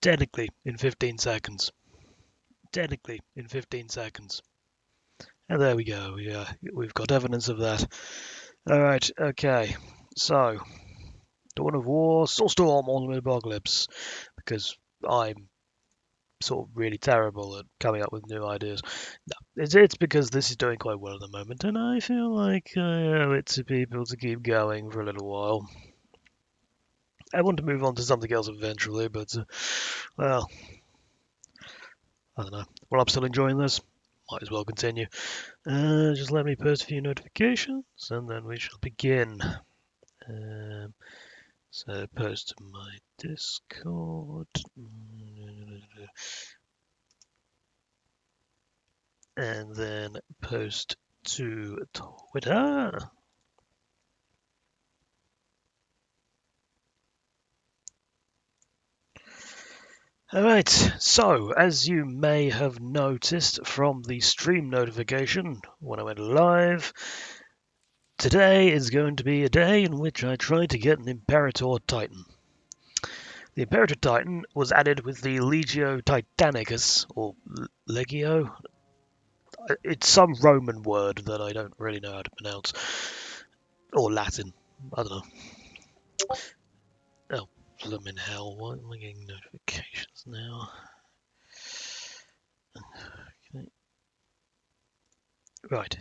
Technically, in 15 seconds. Technically, in 15 seconds. And there we go. Yeah, we've got evidence of that. Alright, okay. So, Dawn of War, Soulstorm, Ultimate Apocalypse. Because I'm sort of really terrible at coming up with new ideas. No, it's because this is doing quite well at the moment, and I feel like I owe it to people to keep going for a little while. I want to move on to something else eventually, but, well, I don't know. Well, I'm still enjoying this. Might as well continue. Just let me post a few notifications, and then we shall begin. So post to my Discord. And then post to Twitter. Alright, so as you may have noticed from the stream notification when I went live, today is going to be a day in which I try to get an Imperator Titan. The Imperator Titan was added with the Legio Titanicus, or Legio. It's some Roman word that I don't really know how to pronounce. Or Latin. I don't know. Oh, blooming hell. Why am I getting notifications now? Okay. Right.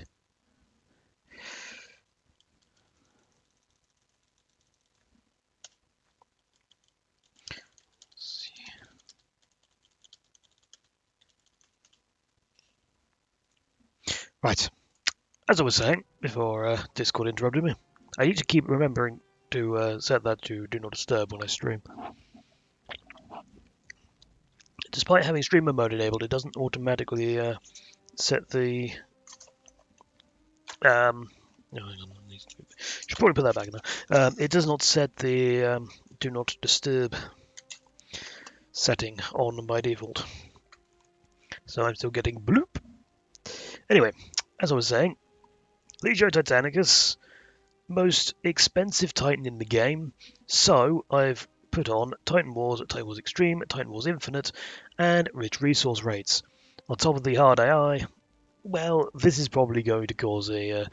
Right. As I was saying before Discord interrupted me, I need to keep remembering to set that to Do Not Disturb when I stream. Despite having streamer mode enabled, it doesn't automatically set the... no, hang on, should probably put that back in there. It does not set the Do Not Disturb setting on by default. So I'm still getting bloop. Anyway, as I was saying, Legio Titanicus, most expensive Titan in the game, so I've put on Titan Wars, Titan Wars Extreme, Titan Wars Infinite, and rich resource rates. On top of the hard AI, well, this is probably going to cause a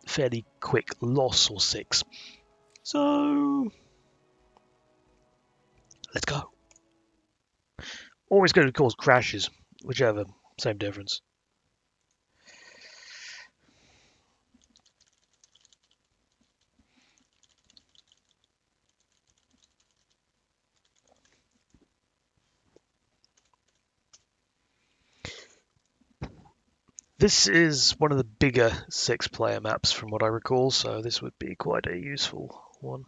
fairly quick loss or 6. So, let's go. Or it's going to cause crashes, whichever, same difference. This is one of the bigger 6-player maps from what I recall, so this would be quite a useful one.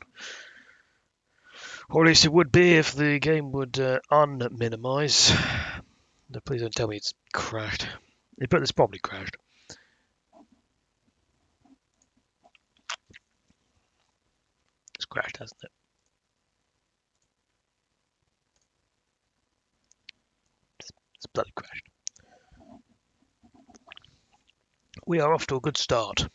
Or at least it would be if the game would un-minimize. No, please don't tell me it's crashed. It's probably crashed. It's crashed, hasn't it? It's bloody crashed. We are off to a good start.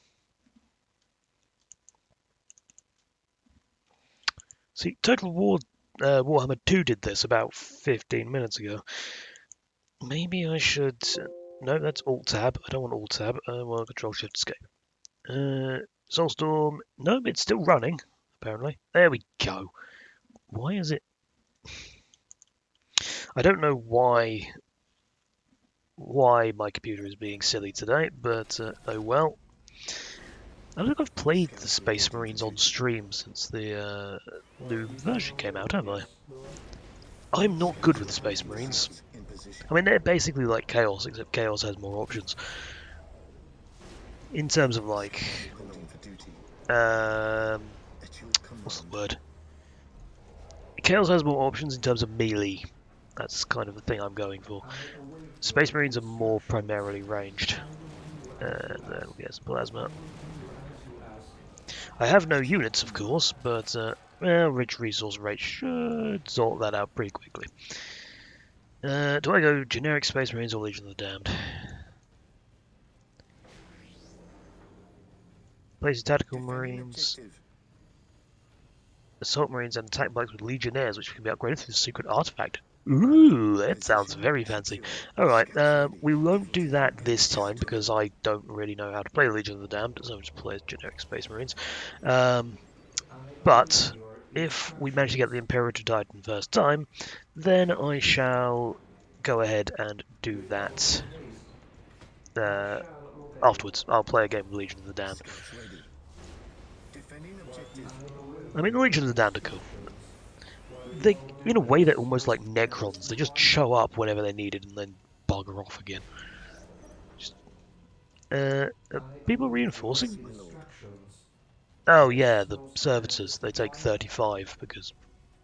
See, Total War Warhammer 2 did this about 15 minutes ago. Maybe I should... No, that's Alt-Tab. I don't want Alt-Tab. I want Control-Shift-Escape. Soulstorm. No, it's still running, apparently. There we go. Why is it... I don't know why my computer is being silly today, but oh well. I don't think I've played the Space Marines on stream since the new version came out, have I? I'm not good with the Space Marines. I mean, they're basically like Chaos, except Chaos has more options. In terms of, like... what's the word? Chaos has more options in terms of melee. That's kind of the thing I'm going for. Space Marines are more primarily ranged. And then we get some plasma. I have no units, of course, but well, rich resource rate should sort that out pretty quickly. Do I go generic Space Marines or Legion of the Damned? Place tactical Marines, Assault Marines, and attack bikes with Legionnaires, which can be upgraded through the secret artifact. Ooh, that sounds very fancy. Alright, we won't do that this time because I don't really know how to play Legion of the Damned, so I'll just play as generic Space Marines. But if we manage to get the Imperator Titan first time, then I shall go ahead and do that uh, afterwards. I'll play a game of Legion of the Damned. I mean, the Legion of the Damned are cool. They, in a way, they're almost like Necrons. They just show up whenever they're needed and then bugger off again. Just, people reinforcing? Oh yeah, the servitors. They take 35 because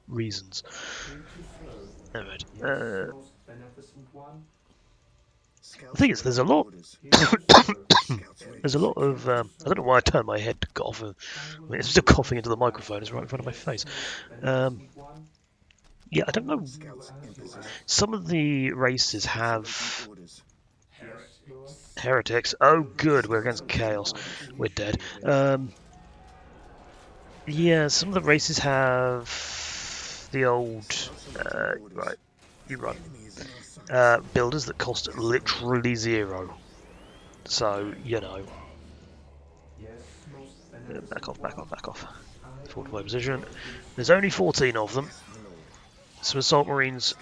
reasons. Alright. The thing is, there's a lot. There's a lot of. I don't know why I turned my head to cough. I mean, it's still coughing into the microphone. It's right in front of my face. Yeah, I don't know. Some of the races have heretics. Oh, good. We're against chaos. We're dead. Yeah, some of the races have the old. Right, you run. Builders that cost literally 0. So, you know. Back off, back off, back off. Fortify position. There's only 14 of them. Some assault marines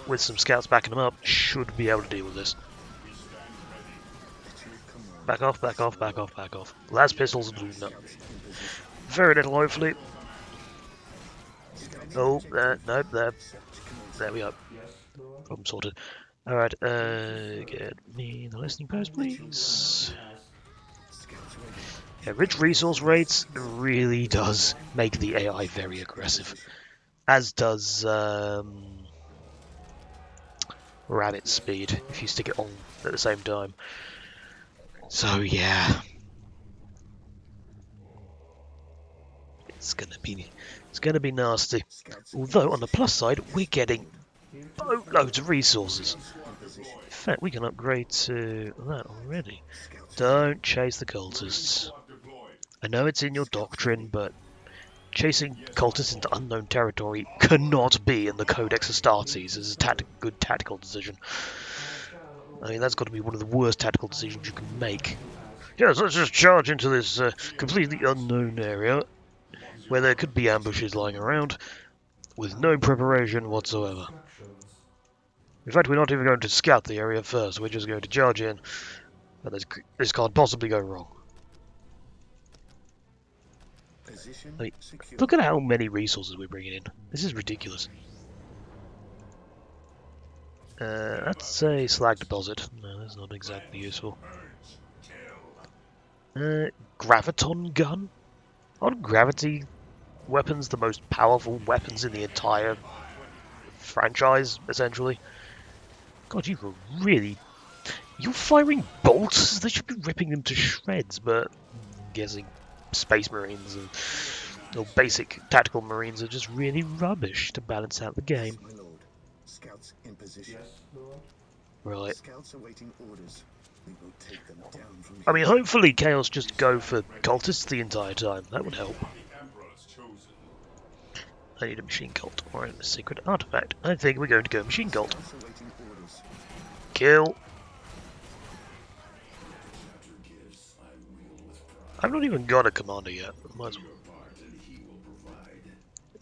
with some scouts backing them up should be able to deal with this. Back off, back off, back off, back off. Las pistols do not. Very little, hopefully. Oh, nope, there we go. Problem sorted. Alright, get me the listening post, please. Yeah, rich resource rates really does make the AI very aggressive. As does rabbit speed, if you stick it on at the same time. So yeah. It's gonna be nasty. Although on the plus side, we're getting boatloads of resources. In fact, we can upgrade to that already. Don't chase the cultists. I know it's in your doctrine, but chasing cultists into unknown territory cannot be in the Codex Astartes as a good tactical decision. I mean, that's got to be one of the worst tactical decisions you can make. Yes, let's just charge into this completely unknown area where there could be ambushes lying around with no preparation whatsoever. In fact, we're not even going to scout the area first, we're just going to charge in, and this can't possibly go wrong. I mean, look at how many resources we're bringing in. This is ridiculous. That's a slag deposit. No, that's not exactly useful. Graviton gun? Aren't gravity weapons the most powerful weapons in the entire franchise, essentially? God, you were really... You're firing bolts? They should be ripping them to shreds, but I'm guessing Space Marines and or basic tactical Marines are just really rubbish to balance out the game. Scouts in position. Right. Scouts awaiting orders. We will take them down from here. I mean, hopefully Chaos just go for cultists the entire time. That would help. I need a machine cult or a secret artifact. I think we're going to go machine cult. Kill. I've not even got a commander yet. Might as well.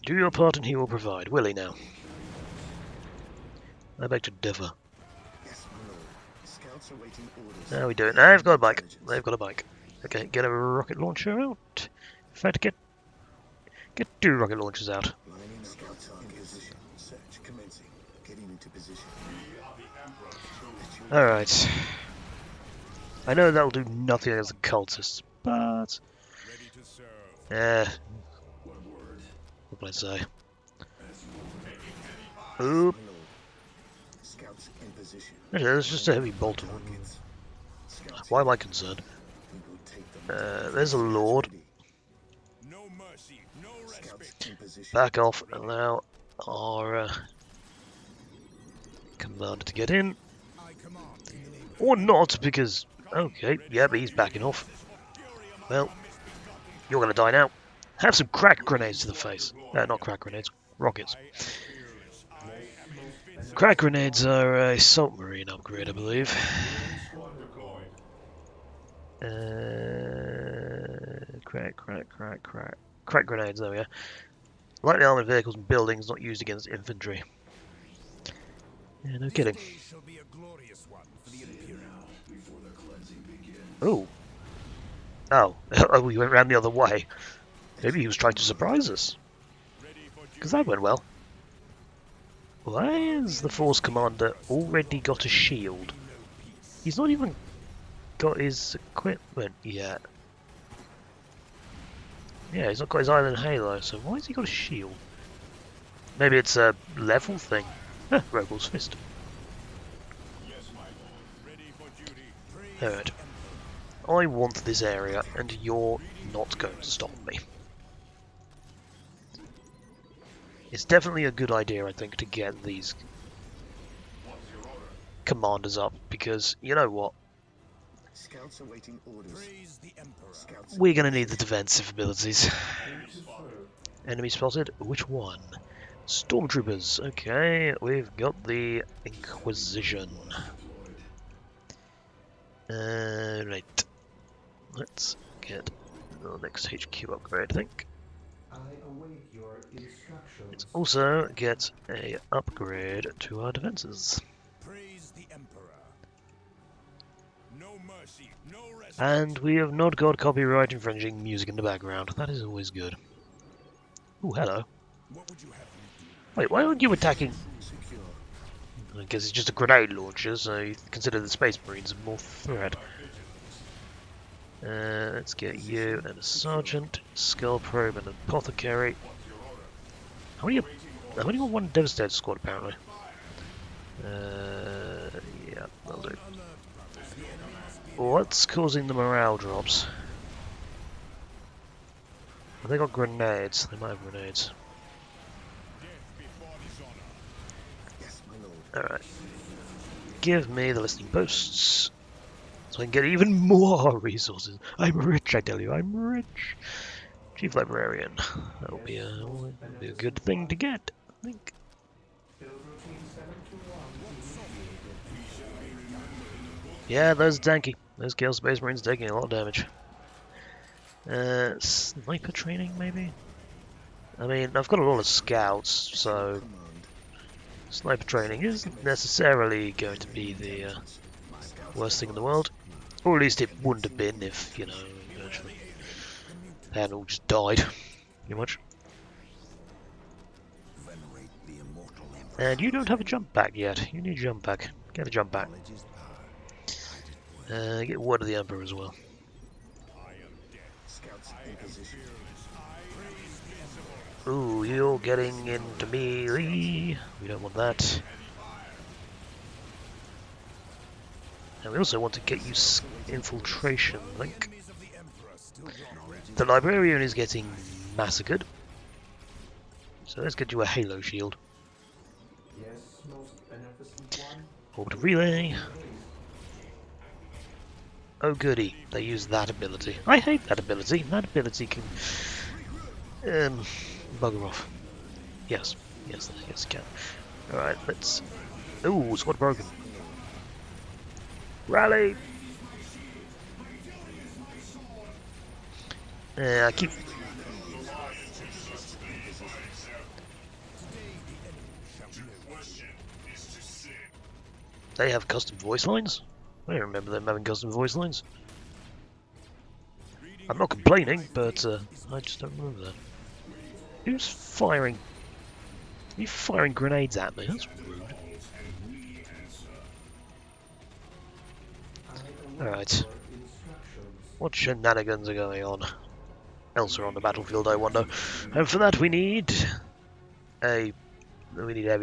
Do your part and he will provide. Will he now? I beg to differ. How are we doing? They've got a bike. They've got a bike. Okay, get a rocket launcher out. In fact, get 2 rocket launchers out. Alright. I know that'll do nothing against the cultists, but... what can I say? Oop. There's just a heavy bolt. Why am I concerned? There's a lord. Back off, allow our commander to get in. Or not, because... Okay, yeah, but he's backing off. Well, you're gonna die now. Have some crack grenades to the face. Not crack grenades, rockets. Crack grenades are a salt marine upgrade, I believe. Crack grenades, there we go. Lightly armored vehicles and buildings not used against infantry. Yeah, no kidding. Oh. Oh. Oh, we went round the other way. Maybe he was trying to surprise us. Because that went well. Why has the Force Commander already got a shield? He's not even got his equipment yet. Yeah, he's not got his Island Halo, so why has he got a shield? Maybe it's a level thing. Rebel's Fist. Alright. I want this area, and you're not going to stop me. It's definitely a good idea, I think, to get these commanders up, because, you know what? Scouts awaiting orders. We're going to need the defensive abilities. Enemy spotted? Which one? Stormtroopers. Okay, we've got the Inquisition. Right. Let's get the next HQ upgrade, I think. Let's also get a upgrade to our defenses. And we have not got copyright infringing music in the background. That is always good. Ooh, hello. Wait, why aren't you attacking? I guess it's just a grenade launcher, so you consider the Space Marines a more threat. Let's get you and a Sergeant, Skull Probe and an Apothecary. How many got one Devastator squad, apparently? Yeah, that'll do. What's causing the morale drops? Have they got grenades? They might have grenades. Alright. Give me the listing posts, so I can get even more resources. I'm rich, I tell you, I'm rich. Chief Librarian. That'll be a good thing to get, I think. Yeah, those are tanky. Those Chaos Space Marines taking a lot of damage. Sniper training, maybe? I mean, I've got a lot of scouts, so sniper training isn't necessarily going to be the worst thing in the world. Or at least it wouldn't have been if, you know, eventually they hadn't all just died, pretty much. And you don't have a jump pack yet. You need a jump pack. Get a jump pack. Get word of the Emperor as well. Ooh, you're getting into melee. We don't want that. And we also want to get you infiltration, I think. The Librarian is getting massacred. So let's get you a Halo shield. Orbital relay. Oh goody, they use that ability. I hate that ability. That ability can bugger off. Yes, yes, it can. Alright, let's... Ooh, squad broken. Rally! I keep... They have custom voice lines? I don't remember them having custom voice lines. I'm not complaining, but I just don't remember that. Who's firing? Are you firing grenades at me? That's rude. Alright. What shenanigans are going on? Elsewhere on the battlefield, I wonder. And for that we need heavy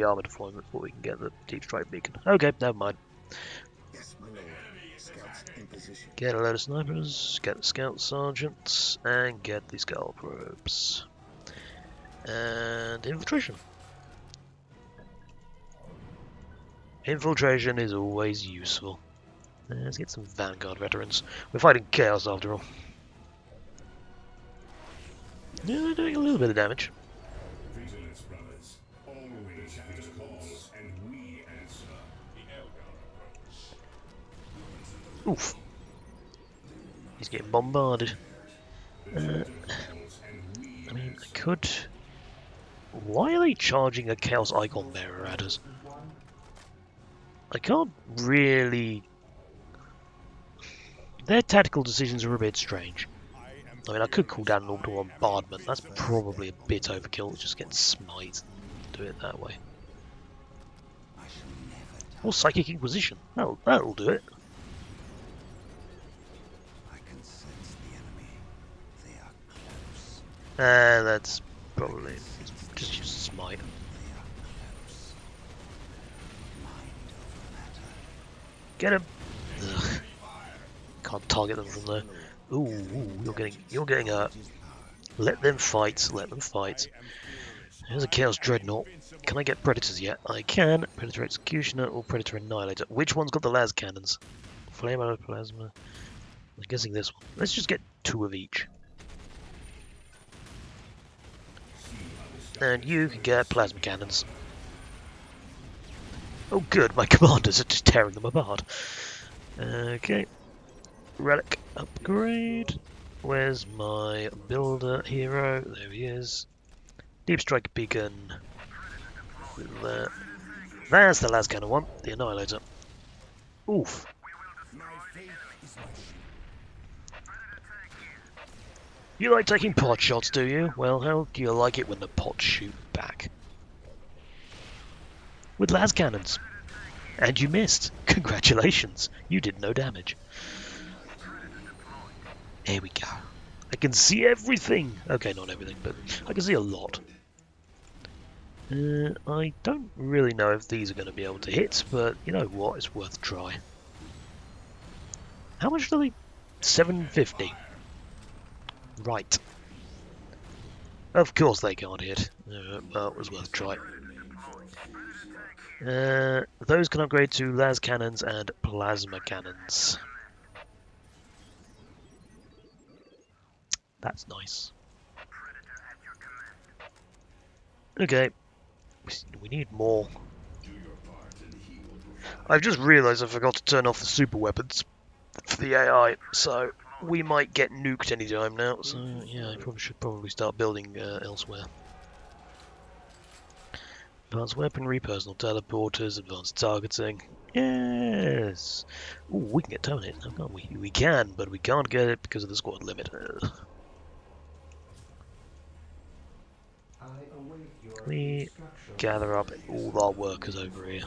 armor deployment before we can get the deep strike beacon. Okay, never mind. Get a load of snipers, get the scout sergeants, and get the skull probes. And infiltration. Infiltration is always useful. Let's get some Vanguard veterans. We're fighting Chaos after all. Yeah, they're doing a little bit of damage. Oof. He's getting bombarded. I mean, I could... Why are they charging a Chaos Icon Bearer at us? I can't really... Their tactical decisions are a bit strange. I mean, I could call down an orbital bombardment. That's probably a bit overkill. Just get smite and do it that way. Or Psychic Inquisition. That'll do it. That's probably... Just use smite. Get him! Ugh. Can't target them from there. Ooh, you're getting hurt. Let them fight, let them fight. Here's a Chaos Dreadnought. Can I get Predators yet? I can. Predator Executioner or Predator Annihilator. Which one's got the las cannons? Flame Arrow Plasma. I'm guessing this one. Let's just get 2 of each. And you can get Plasma Cannons. Oh good, my commanders are just tearing them apart. Okay. Relic upgrade. Where's my builder hero? There he is. Deep Strike Beacon. There. There's the las cannon one, the Annihilator. Oof. You like taking pot shots, do you? Well, how do you like it when the pots shoot back? With las cannons. And you missed. Congratulations. You did no damage. Here we go. I can see everything. Okay, not everything, but I can see a lot. I don't really know if these are going to be able to hit, but you know what? It's worth a try. How much do they? 750. Right. Of course they can't hit. Well, it was worth a try. Those can upgrade to las cannons and plasma cannons. That's nice. Okay. We need more. I've just realised I forgot to turn off the super weapons for the AI, so we might get nuked anytime now. So yeah, I should probably start building elsewhere. Advanced weaponry, personal teleporters, advanced targeting. Yes! Ooh, we can get terminated now, can't we? We can, but we can't get it because of the squad limit. We gather up all our workers over here.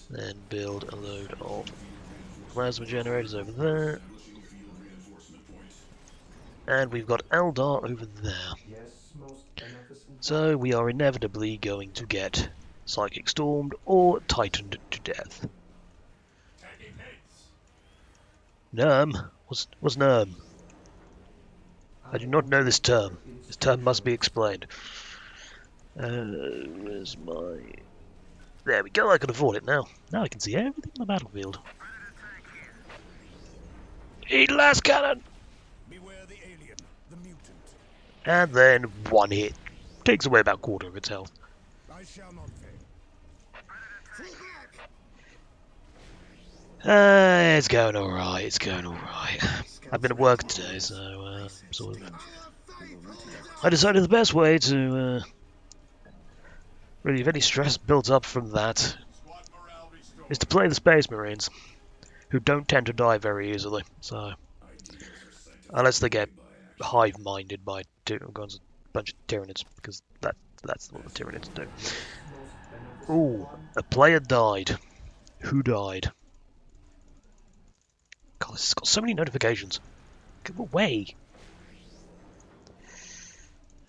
Then build a load of plasma generators over there. And we've got Eldar over there. So we are inevitably going to get Psychic Stormed or Titaned to death. Nerm? What's Nerm? I do not know this term. This term must be explained. Where's my... There we go, I can afford it now. Now I can see everything on the battlefield. Eat las cannon! Beware the alien, the mutant. And then one hit. Takes away about a quarter of its health. I shall not fail. It's going alright, it's going alright. I've been at work today, so sort of... I decided the best way to relieve any stress built up from that is to play the Space Marines, who don't tend to die very easily, so... Unless they get hive-minded by a bunch of Tyranids, because that's what the Tyranids do. Ooh, a player died. Who died? God, this has got so many notifications. Go away.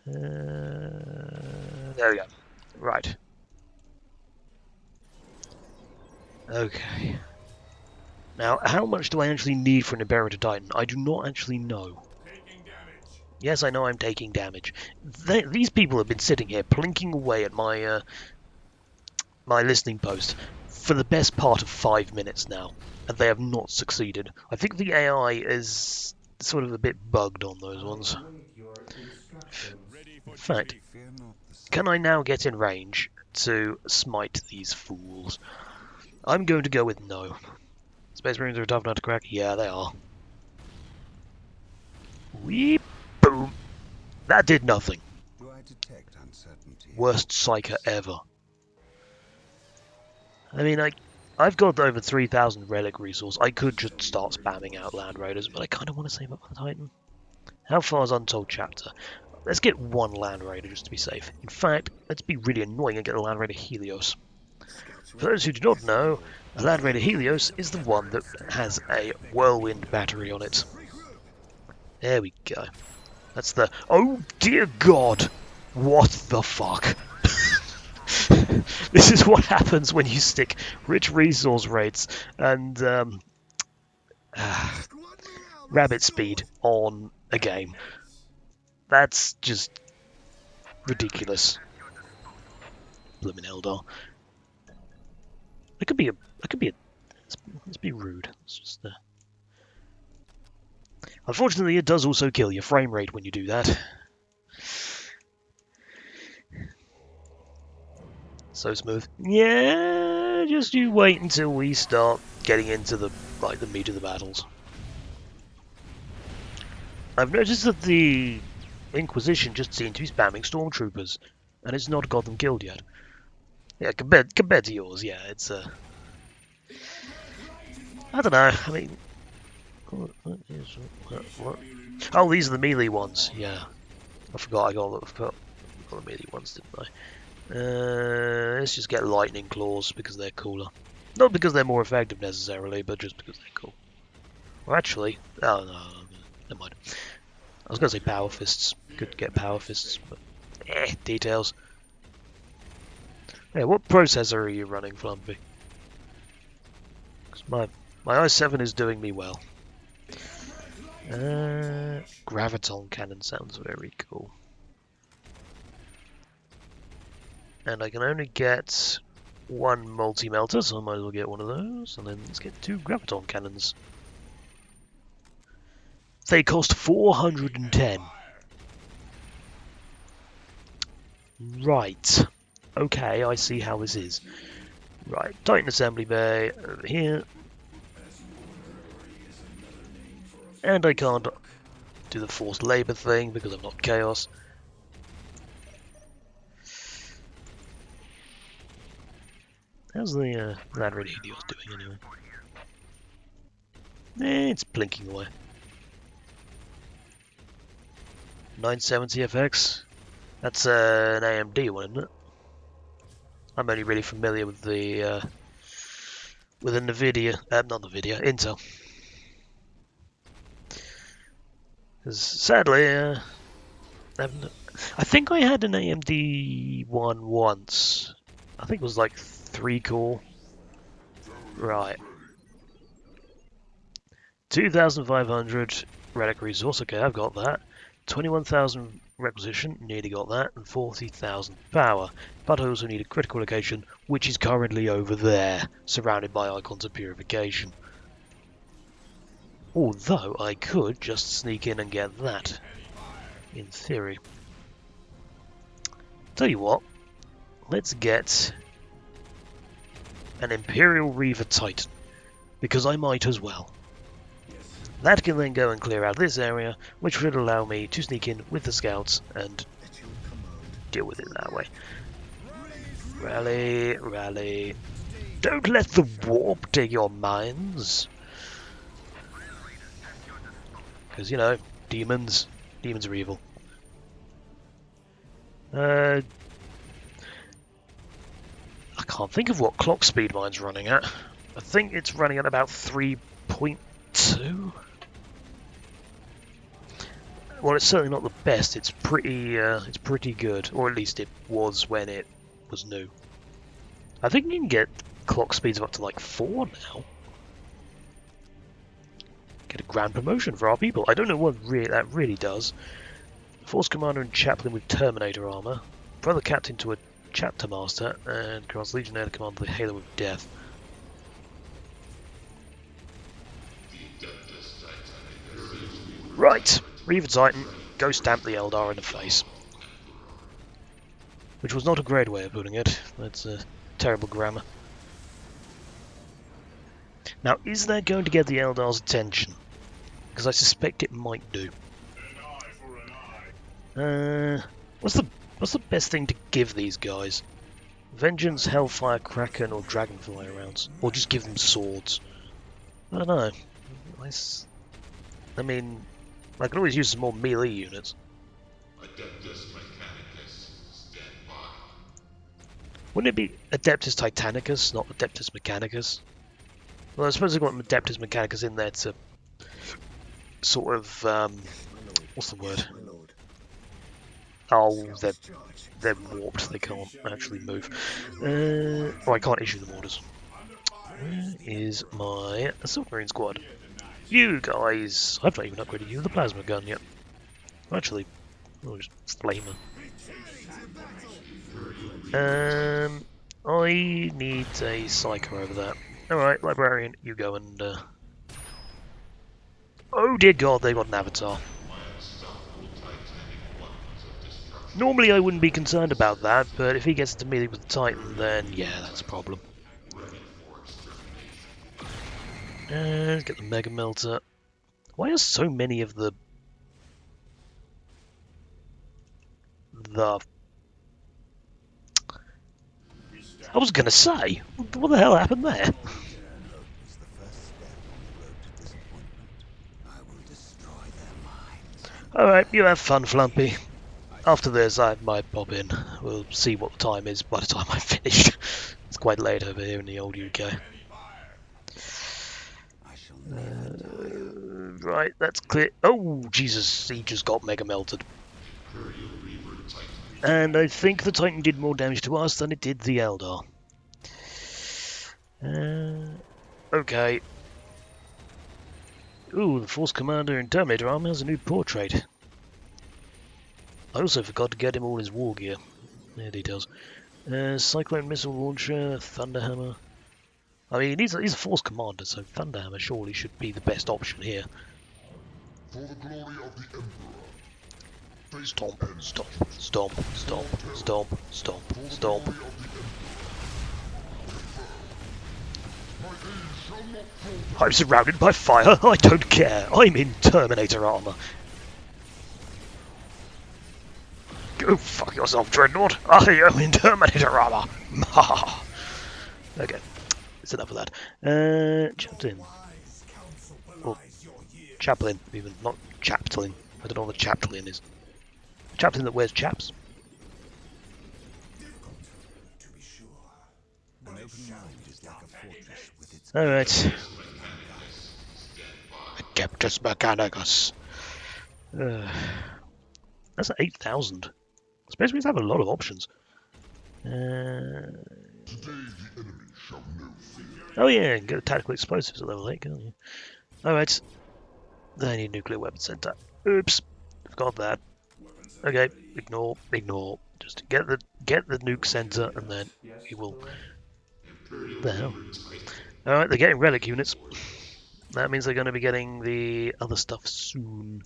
There we go. Right. Okay. Now, how much do I actually need for an Imperator Titan? I do not actually know. Yes, I know I'm taking damage. These people have been sitting here plinking away at my my listening post for the best part of 5 minutes now, and they have not succeeded. I think the AI is sort of a bit bugged on those ones. In fact, can I now get in range to smite these fools? I'm going to go with no. Space Marines are tough enough to crack? Yeah, they are. Weep, boom. That did nothing. Do I detect uncertainty? Worst psyker ever. I mean, I've got over 3,000 relic resource. I could just start spamming out Land Raiders, but I kind of want to save up for the Titan. How far is Untold Chapter? Let's get one Land Raider just to be safe. In fact, let's be really annoying and get a Land Raider Helios. For those who do not know, a Land Raider Helios is the one that has a whirlwind battery on it. There we go. That's the... Oh dear God! What the fuck? This is what happens when you stick rich resource rates and rabbit speed on a game. That's just ridiculous. Bloomin' Eldar. It could be a. Let's be rude. It's just. Unfortunately, it does also kill your frame rate when you do that. So smooth. Yeah, just you wait until we start getting into the meat of the battles. I've noticed that the Inquisition just seem to be spamming stormtroopers, and it's not got them killed yet. Yeah, compared to yours, yeah, it's I don't know. I mean, what? Oh, these are the melee ones. Yeah, I forgot. I got the melee ones, didn't I? Let's just get lightning claws because they're cooler. Not because they're more effective necessarily, but just because they're cool. Well, actually, oh no, never mind. I was gonna say power fists. Could get power fists, but details. Yeah, what processor are you running, Flumpy? Because my i7 is doing me well. Graviton cannon sounds very cool. And I can only get one multi-melter, so I might as well get one of those. And then let's get 2 Graviton cannons. They cost 410. Right. Okay, I see how this is. Right, Titan Assembly Bay over here. And I can't do the forced labour thing because I'm not Chaos. How's the Land Raider Helios doing anyway? It's blinking away. 970 FX. That's an AMD one, isn't it? I'm only really familiar with the NVIDIA, not NVIDIA, Intel. Because sadly, I think I had an AMD one once. I think it was like 3 core. Right. 2,500 relic resource. Okay, I've got that. 21,000 requisition, nearly got that, and 40,000 power. But I also need a critical location, which is currently over there, surrounded by icons of purification. Although I could just sneak in and get that, in theory. Tell you what, let's get an Imperial Reaver Titan, because I might as well. That can then go and clear out this area, which would allow me to sneak in with the scouts and deal with it that way. Rally, rally. Don't let the warp take your minds. Because, you know, demons are evil. I can't think of what clock speed mine's running at. I think it's running at about 3.2. Well, it's certainly not the best. It's pretty good, or at least it was when it was new. I think you can get clock speeds of up to like 4 now. Get a grand promotion for our people. I don't know what that really does. Force Commander and Chaplain with Terminator armor. Brother Captain to a Chapter Master, and Cross Legionnaire to command the Halo of Death. Right, Reaver Titan, go stamp the Eldar in the face. Which was not a great way of putting it. That's terrible grammar. Now, is that going to get the Eldar's attention? Because I suspect it might do. What's the best thing to give these guys? Vengeance, Hellfire, Kraken, or Dragonfly rounds? Or just give them swords? I don't know. I mean, I can always use some more melee units. Adeptus Mechanicus, stand by. Wouldn't it be Adeptus Titanicus, not Adeptus Mechanicus? Well, I suppose I've got Adeptus Mechanicus in there to sort of, what's the word? Oh, they're warped, they can't actually move. Oh, I can't issue them orders. Where is my submarine squad? You guys! I've not even upgraded you with the plasma gun yet. Actually, I'll just flame her. I need a psycho over there. Alright, librarian, you go and, oh dear god, they got an avatar. Normally I wouldn't be concerned about that, but if he gets into melee with the Titan, then yeah, that's a problem. Let's get the Mega Melter. Why are so many of the... I was gonna say, what the hell happened there? Alright, you have fun, Flumpy. After this, I might pop in. We'll see what the time is by the time I've finished. It's quite late over here in the old UK. Right, that's clear. Oh, Jesus, he just got Mega Melted. And I think the Titan did more damage to us than it did the Eldar. Okay. Ooh, the Force Commander in Terminator armor has a new portrait. I also forgot to get him all his war gear. Yeah, details. Cyclone Missile Launcher, Thunderhammer. I mean, he's a Force Commander, so Thunderhammer surely should be the best option here. For the glory of the Emperor. Stomp, stomp, stomp, stomp, stomp, stomp, stomp. I'm surrounded by fire, I don't care, I'm in Terminator armor. Go fuck yourself, Dreadnought, I am in Terminator armor. Okay, that's enough of that. Chaplain. Well, Chaplain, even, not Chaplain. I don't know what a Chaplain is. Chaplain that wears chaps. Alright. Adeptus Mechanicus. That's at 8,000. Space Marines have a lot of options. Oh yeah, get a tactical explosives at level 8, can't you? Alright. They need nuclear weapon center. Oops. Forgot that. Okay, ignore. Just get the nuke center and then we will... The hell? Alright, they're getting relic units. That means they're going to be getting the other stuff soon.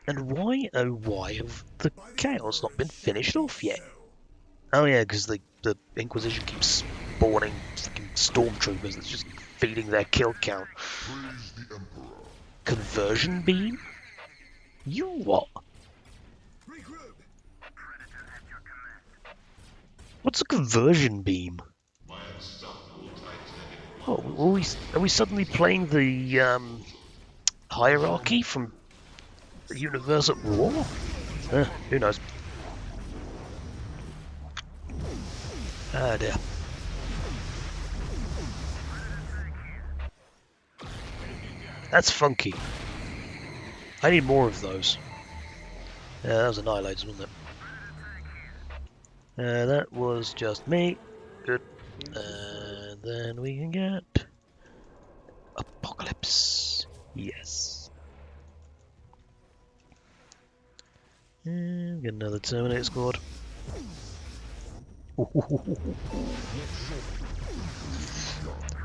And why, oh why, have the Chaos not been finished off yet? Oh yeah, because the Inquisition keeps spawning fucking stormtroopers that's just feeding their kill count. Conversion beam? You what? What's a conversion beam? Oh, are we suddenly playing the hierarchy from Universe at War? Who knows? Ah dear. That's funky. I need more of those. Yeah, that was Annihilators, wasn't it? That was just me. Good. And then we can get... Apocalypse. Yes. And get another Terminator squad.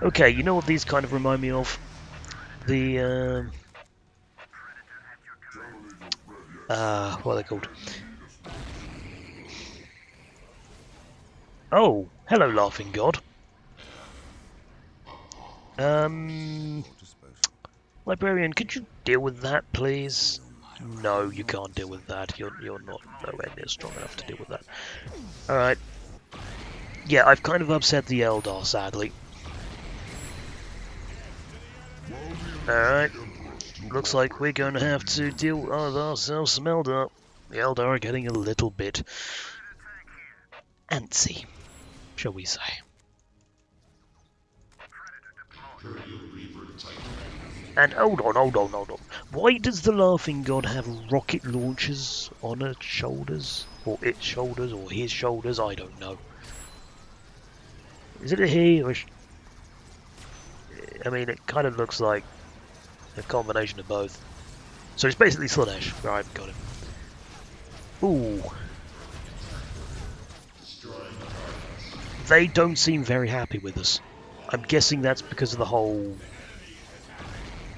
Okay, you know what these kind of remind me of? The, what are they called? Oh, hello, Laughing God. Um, Librarian, could you deal with that, please? No, you can't deal with that. You're not nowhere near strong enough to deal with that. All right. Yeah, I've kind of upset the Eldar, sadly. All right. Looks like we're going to have to deal with ourselves some Eldar. The Eldar are getting a little bit antsy, shall we say. And hold on. Why does the Laughing God have rocket launchers on its shoulders? Or its shoulders, or his shoulders? I don't know. Is it a he or I mean, it kind of looks like a combination of both. So it's basically Slanesh. Right, got him. Ooh. They don't seem very happy with us. I'm guessing that's because of the whole...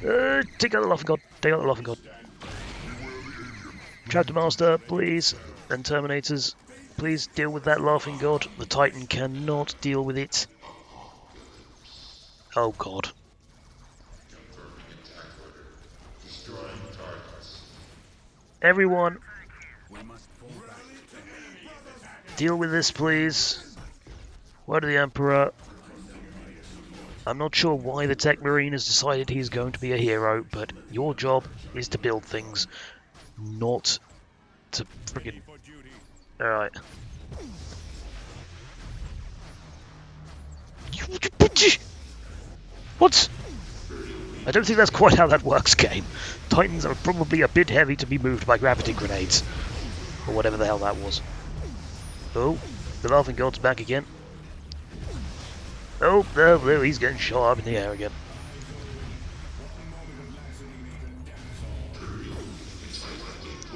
take out the Laughing God. Take out the Laughing God. Chapter Master, please. And Terminators, please deal with that Laughing God. The Titan cannot deal with it. Oh God. Everyone, deal with this, please. Word of the Emperor. I'm not sure why the Tech Marine has decided he's going to be a hero, but your job is to build things, not to friggin... Alright. What? I don't think that's quite how that works, game. Titans are probably a bit heavy to be moved by gravity grenades. Or whatever the hell that was. Oh, the Laughing God's back again. Oh, there, he's getting shot up in the air again.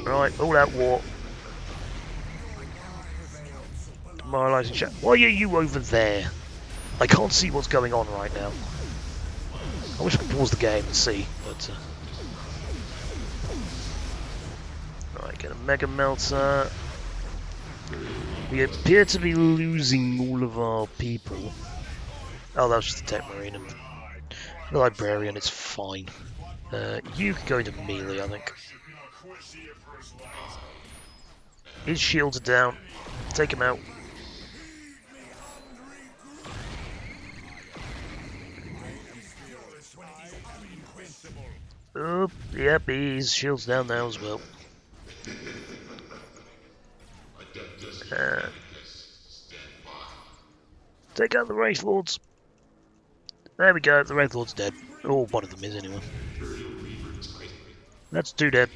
Right, all out war. Demoralizing chat. Why are you over there? I can't see what's going on right now. I wish I could pause the game and see, but... Right, get a Mega Melter. We appear to be losing all of our people. Oh, that was just the Tech Marine and the Librarian, it's fine. You can go into melee, I think. His shields are down. Take him out. Oh, yep, his shield's down now as well. Take out the Wraith Lords. There we go, the Wraith Lord's dead. Or one of them is, anyway. That's two dead.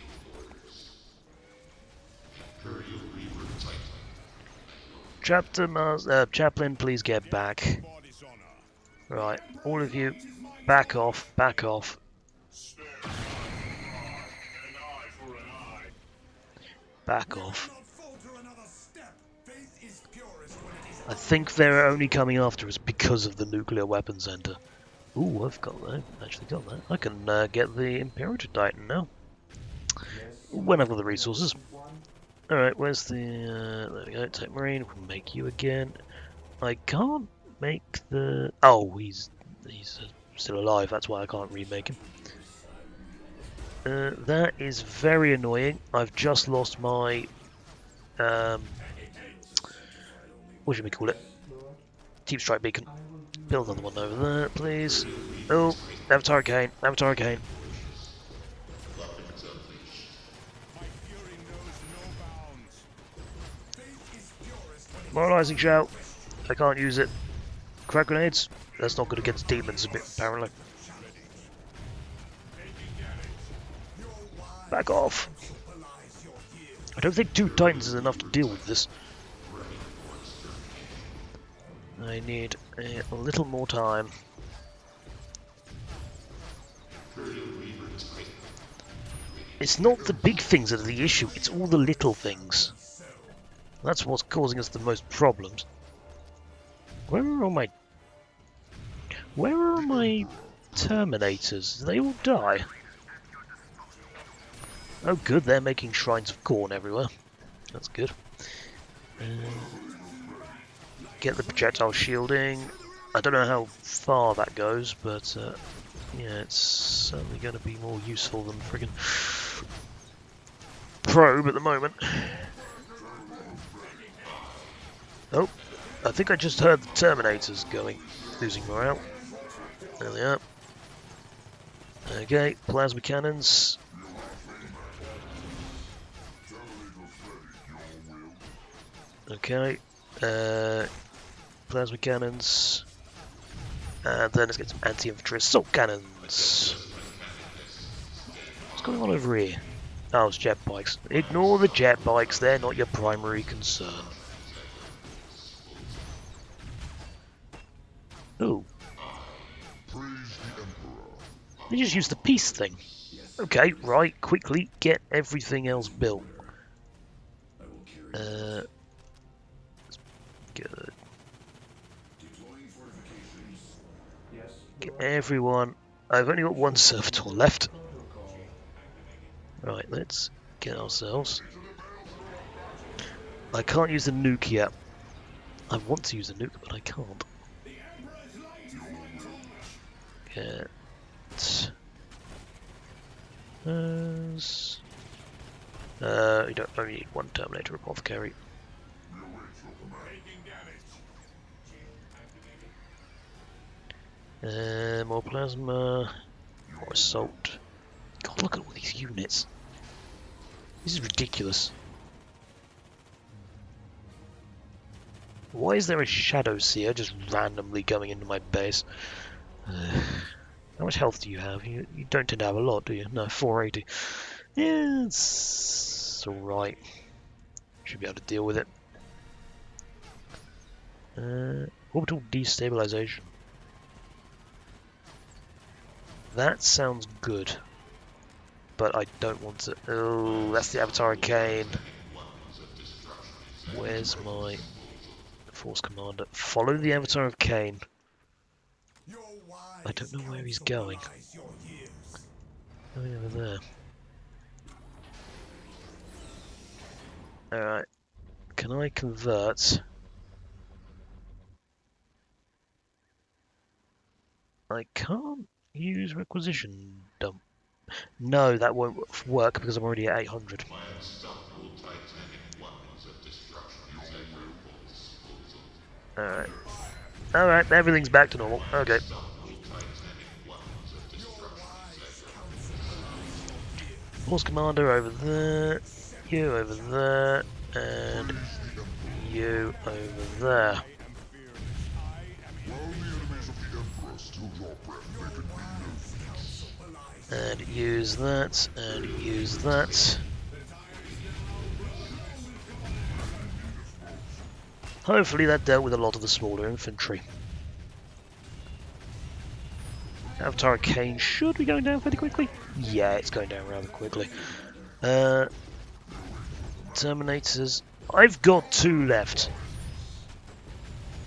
Chaplain, please get back. Right, all of you, back off, back off. Back off. I think they're only coming after us because of the nuclear weapon center. Ooh, I've got that. Actually got that. I can get the Imperator Titan now. When I've got the resources. Alright, where's the... there we go, Tech Marine. We'll make you again. I can't make the... Oh, he's still alive. That's why I can't remake him. That is very annoying. I've just lost my... what should we call it? Deep Strike Beacon. Build another one over there, please. Oh, Avatar Arcane, Avatar Arcane. Moralizing Shout. I can't use it. Crack grenades. That's not good against demons, apparently. Back off. I don't think 2 Titans is enough to deal with this. I need a little more time. It's not the big things that are the issue, it's all the little things. That's what's causing us the most problems. Where are all my Terminators? Did they all die? Oh good, they're making shrines of corn everywhere. That's good. Get the projectile shielding. I don't know how far that goes, but yeah, it's certainly going to be more useful than friggin' probe at the moment. Oh, I think I just heard the Terminators losing morale. There they are. Okay, plasma cannons. Okay, plasma cannons. And then let's get some anti-infantry assault cannons. What's going on over here? Oh, it's jet bikes. Ignore the jet bikes, they're not your primary concern. Ooh. They just used the peace thing. Okay, right, quickly get everything else built. Good. Get everyone. I've only got one servitor left. Right, let's get ourselves. I can't use the nuke yet. I want to use the nuke, but I can't. Get those. You don't only need one Terminator apothecary. More plasma, more assault. God, look at all these units. This is ridiculous. Why is there a Shadow Seer just randomly going into my base? How much health do you have? You don't tend to have a lot, do you? No, 480. Yeah, it's alright. Should be able to deal with it. Orbital destabilization. That sounds good. But I don't want to... Oh, that's the Avatar Arcane. Where's my Force Commander? Follow the Avatar of Cain. I don't know where he's going. Going over there. Alright. Can I convert? I can't use requisition dump. No, that won't work because I'm already at 800. My unstoppable titanic weapons of destruction is at your full disposal. Alright. Alright, everything's back to normal. Okay. Unstoppable titanic weapons of destruction is at your Force Commander over there. You over there. And you over there. And use that, and use that. Hopefully that dealt with a lot of the smaller infantry. Avatar Arcane should be going down fairly quickly. Yeah, it's going down rather quickly. Terminators. I've got 2 left.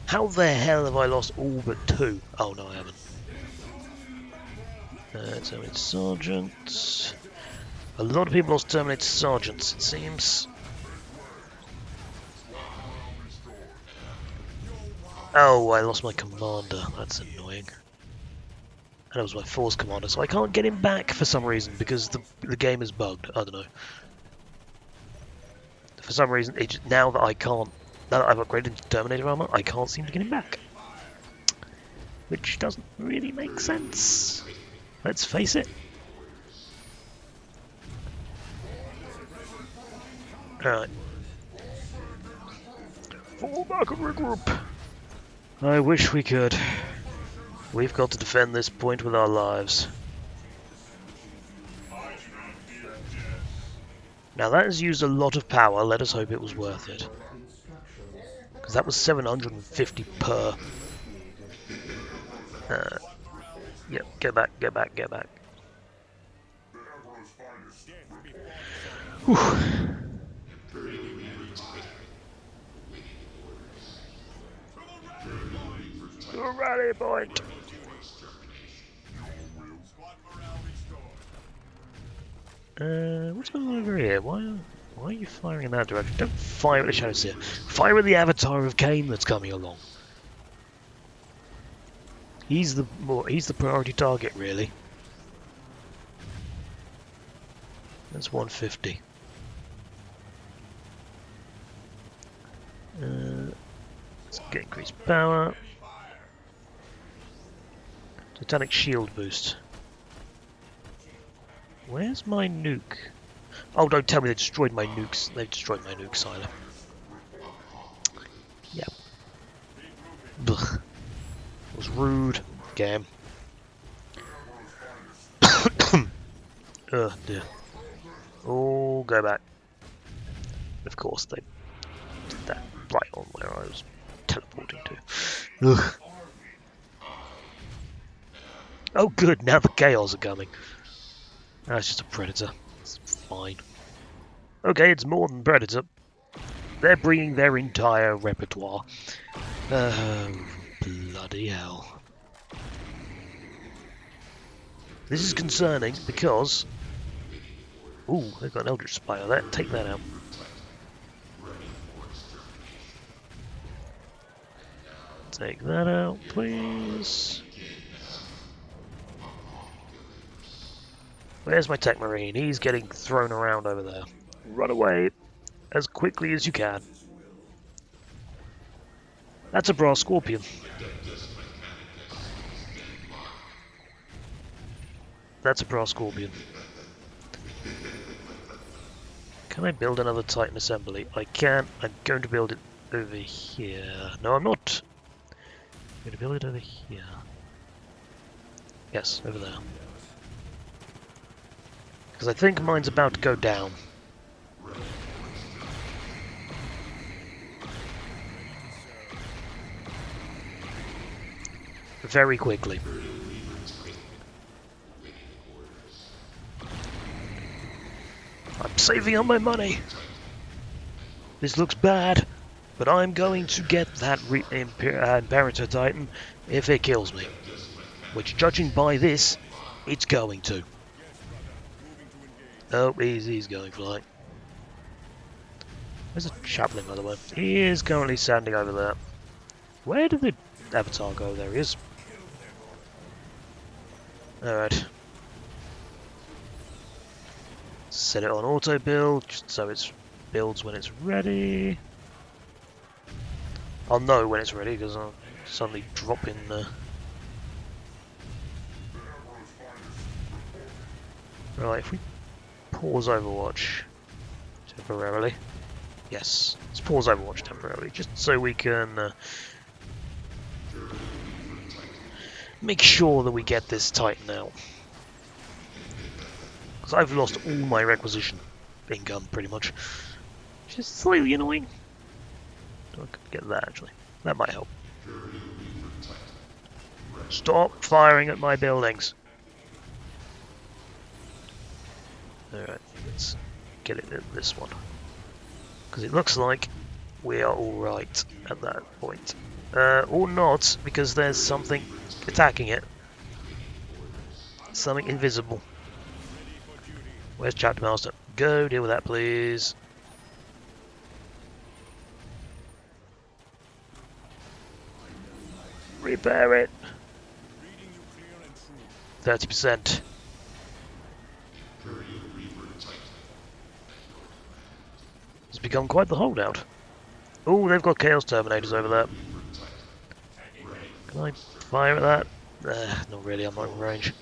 How the hell have I lost all but 2? Oh no, I haven't. Terminator Sergeant. A lot of people lost Terminator Sergeants, it seems. Oh, I lost my commander. That's annoying. And it was my Force Commander, so I can't get him back for some reason because the game is bugged. I don't know. For some reason, now that I've upgraded to Terminator armor, I can't seem to get him back. Which doesn't really make sense. Let's face it. Alright. Fall back and regroup. I wish we could. We've got to defend this point with our lives. Now that has used a lot of power, let us hope it was worth it. Because that was 750 per... Yep, get back, get back, get back. Whew. Rally point! What's going on over here? Why are you firing in that direction? Don't fire at the Shadow Seer. Fire at the Avatar of Cain that's coming along. He's the priority target, really. That's 150. Let's get increased power. Titanic shield boost. Where's my nuke? Oh, don't tell me they destroyed my nukes. They've destroyed my nuke silo. Yeah. Ugh. It was rude. Game. Oh dear. Oh, go back. Of course, they did that right on where I was teleporting to. Ugh. Oh, good. Now the chaos are coming. That's just a predator. It's fine. Okay, it's more than predator. They're bringing their entire repertoire. Oh, bloody hell. This is concerning because... Ooh, they've got an Eldritch Spire there. Take that out. Take that out, please. Where's my Tech Marine? He's getting thrown around over there. Run away as quickly as you can. That's a Brass Scorpion. That's a Brass Scorpion. Can I build another Titan assembly? I can. I'm going to build it over here. No, I'm not. I'm going to build it over here. Yes, over there. Because I think mine's about to go down. Very quickly. I'm saving on my money. This looks bad, but I'm going to get that Imperator Titan if it kills me. Which, judging by this, it's going to. Oh, he's going flying. Where's the chaplain, by the way? He is currently standing over there. Where did the avatar go? There he is. Alright. Set it on auto build, just so it builds when it's ready. I'll know when it's ready because I'll suddenly drop in the... Right, if we pause Overwatch temporarily. Yes, let's pause Overwatch temporarily, just so we can make sure that we get this Titan out. Because I've lost all my requisition income, pretty much. Which is slightly annoying. I could get that, actually. That might help. Stop firing at my buildings. Alright, let's get it in this one. Because it looks like we are alright at that point. Or not, because there's something attacking it. Something invisible. Where's Chapter Master? Go deal with that, please. Repair it. 30%. It's become quite the holdout. Oh, they've got Chaos Terminators over there. Can I fire at that? Not really, I'm not in range.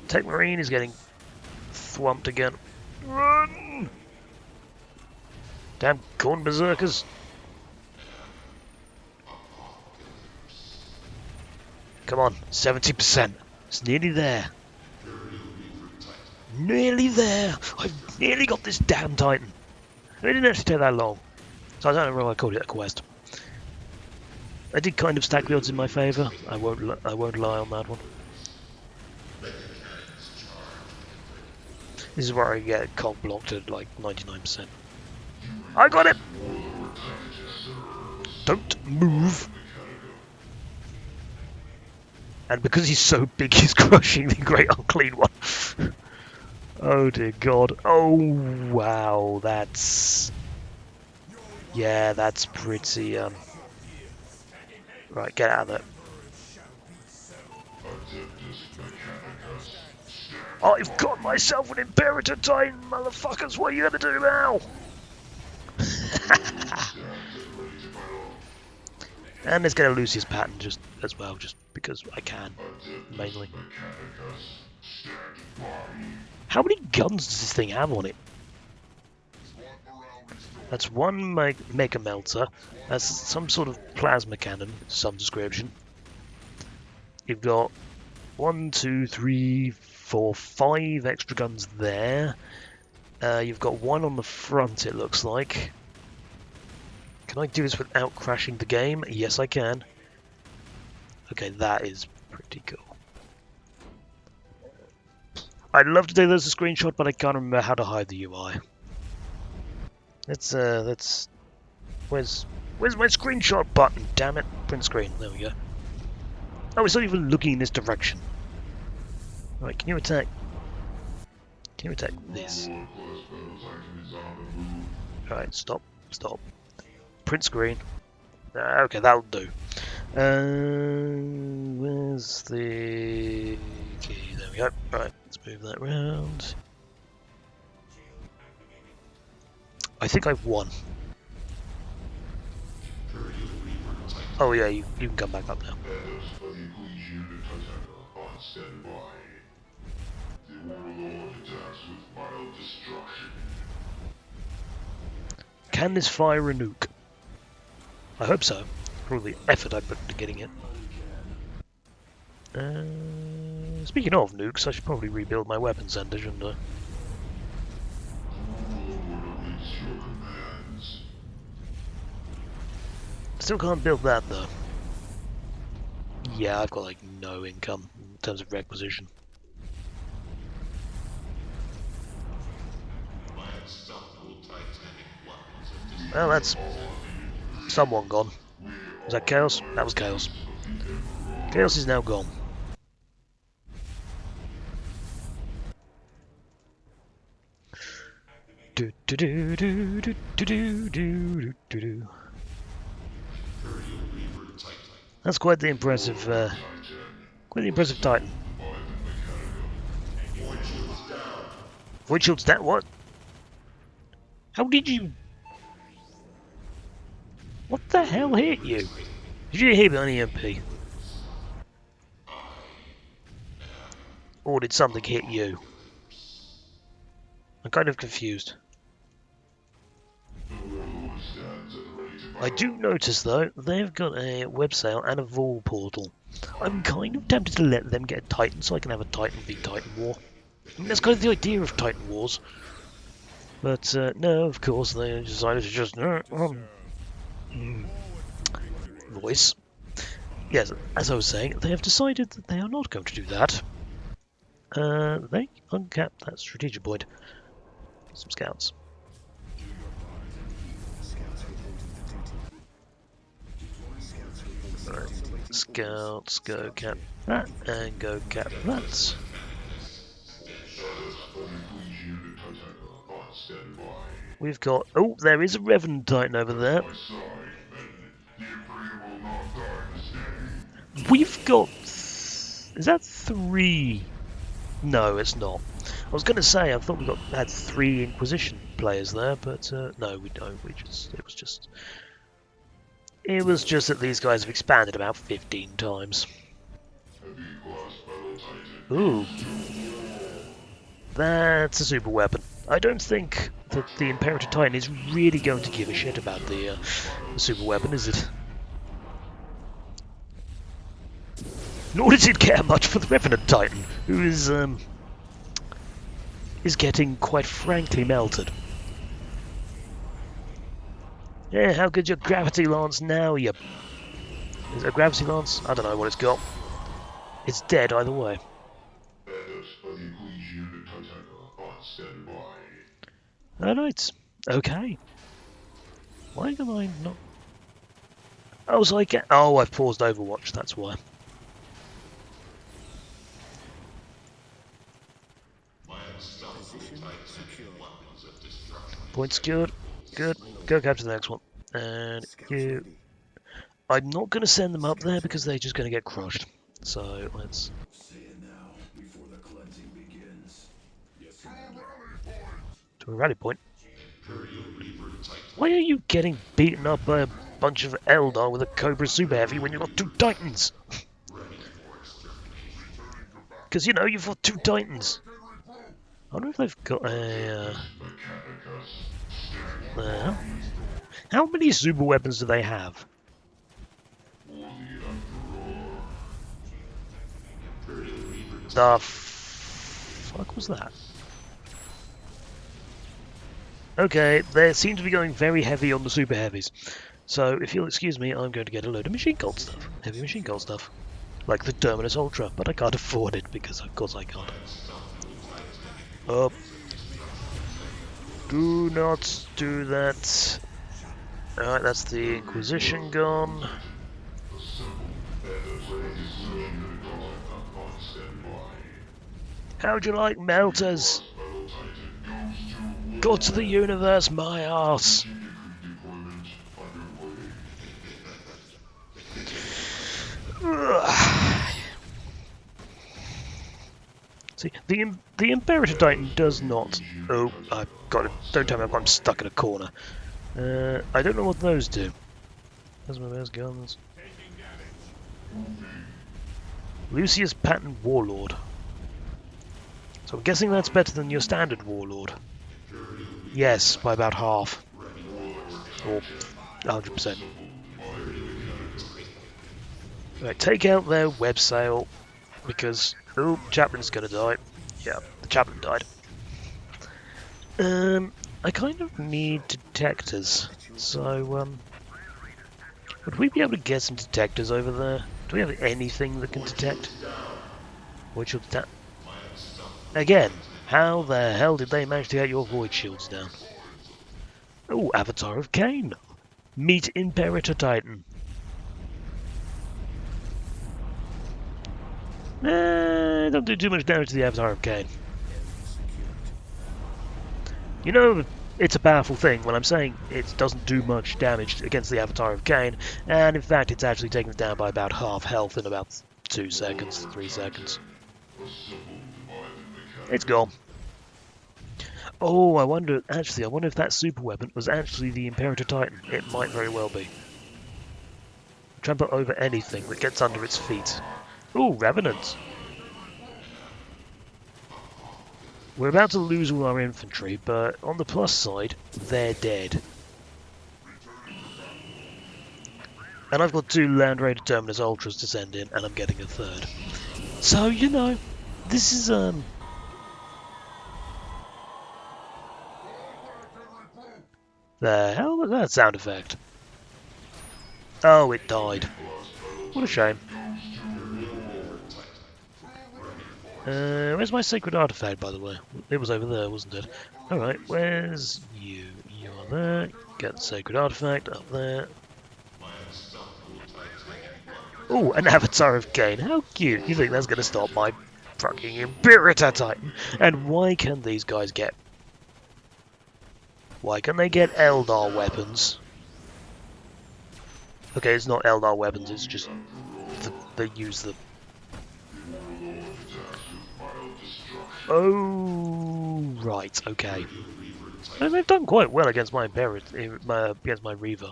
Tech Marine is getting thwumped again. Run! Damn corn berserkers. Come on, 70%. It's nearly there. Nearly there. I've nearly got this damn Titan. It didn't actually take that long. So I don't know why I called it a quest. I did kind of stack the odds in my favour. I won't lie on that one. This is where I get cog blocked at like 99%. I got it! Don't move! And because he's so big, he's crushing the Great Unclean One. Oh dear God. Oh wow, that's... Yeah, that's pretty... Right, get out of there. I've got myself an Imperator Titan, motherfuckers. What are you gonna do now? And let's get a Lucius pattern just as well, just because I can, mainly. How many guns does this thing have on it? That's one Mega Melter. That's some sort of plasma cannon of some description. You've got 1, 2, 3, 4, 5 extra guns there. You've got one on the front, it looks like. Can I do this without crashing the game? Yes, I can. Okay, that is pretty cool. I'd love to take this as a screenshot, but I can't remember how to hide the UI. Let's where's my screenshot button? Damn it! Print screen. There we go. Oh, it's not even looking in this direction. Right, can you attack? Can you attack this? Alright, stop. Print screen. Okay, that'll do. Where's the key? There we go. Right, let's move that round. I think I've won. Oh yeah, you can come back up now. Can this fire a nuke? I hope so. For all the effort I put into getting it. Speaking of nukes, I should probably rebuild my weapon center, shouldn't I? Still can't build that though. Yeah, I've got like no income in terms of requisition. Well, that's someone gone. Was that Chaos? That was Chaos. Chaos is now gone. Do do do do do do do do do. That's quite the impressive Titan. Void shield's down. What? How did you? What the hell hit you? Did you hit an EMP? Or did something hit you? I'm kind of confused. I do notice though, they've got a web sale and a Vol portal. I'm kind of tempted to let them get a Titan so I can have a Titan v Titan war. I mean, that's kind of the idea of Titan wars. But no, of course, they decided to just... voice. Yes, as I was saying, they have decided that they are not going to do that. They uncapped that strategic point. Some scouts. Right. Scouts, go cap that, and go cap that. We've got... Oh, there is a Revenant Titan over there. We've got... Is that 3? No, it's not. I was going to say, I thought we had 3 Inquisition players there, but no, we don't. It was just that these guys have expanded about 15 times. Ooh. That's a super weapon. I don't think that the Imperator Titan is really going to give a shit about the super weapon, is it? Nor does it care much for the Revenant Titan, who is getting quite frankly melted. Yeah, how good's your Gravity Lance now, you... Is it a Gravity Lance? I don't know what it's got. It's dead either way. Alright, okay. Why am I not... Oh, so I get... Oh, I've paused Overwatch, that's why. Point secured. Good. Go capture the next one. And you... I'm not going to send them up there because they're just going to get crushed. So, let's... to a rally point. Why are you getting beaten up by a bunch of Eldar with a Cobra Super Heavy when you've got 2 Titans? Because, you know, you've got 2 Titans. I wonder if they've got a... how many super weapons do they have? The fuck was that? Okay, they seem to be going very heavy on the super heavies. So, if you'll excuse me, I'm going to get a load of machine cult stuff. Heavy machine cult stuff. Like the Terminus Ultra, but I can't afford it because of course I can't. Oh. Do not do that. Alright, that's the Inquisition gone. How'd you like melters? God to the universe, my arse. See, the Imperator Titan does not... Oh, I've got it. Don't tell me I'm stuck in a corner. I don't know what those do. There's my best guns. Lucius Patent Warlord. So I'm guessing that's better than your standard Warlord. Yes, by about half. Or 100%. Right, take out their web sail. Because, oh, Chaplin's gonna die. Yeah, the Chaplin died. I kind of need detectors. So, would we be able to get some detectors over there? Do we have anything that can detect? Void shield detect. Again, how the hell did they manage to get your void shields down? Oh, Avatar of Cain. Meet Imperator Titan. Don't do too much damage to the Avatar of Cain. You know, it's a powerful thing when I'm saying it doesn't do much damage against the Avatar of Cain, and in fact it's actually taken it down by about half health in about 2 seconds, 3 seconds. It's gone. Oh, I wonder if that super weapon was actually the Imperator Titan. It might very well be. Trample over anything that gets under its feet. Ooh, Revenants. We're about to lose all our infantry, but on the plus side, they're dead. And I've got 2 Land Raider Terminus Ultras to send in, and I'm getting a 3rd. So, you know, this is, the hell was that sound effect? Oh, it died. What a shame. Where's my sacred artifact, by the way? It was over there, wasn't it? Alright, where's you? You are there. Get the sacred artifact up there. Oh, an Avatar of Cain. How cute. You think that's going to stop my fucking Imperator Titan? And why can these guys get... Why can they get Eldar weapons? Okay, it's not Eldar weapons, it's just... they use the... Oh, right, okay. And they've done quite well against my against my Reaver.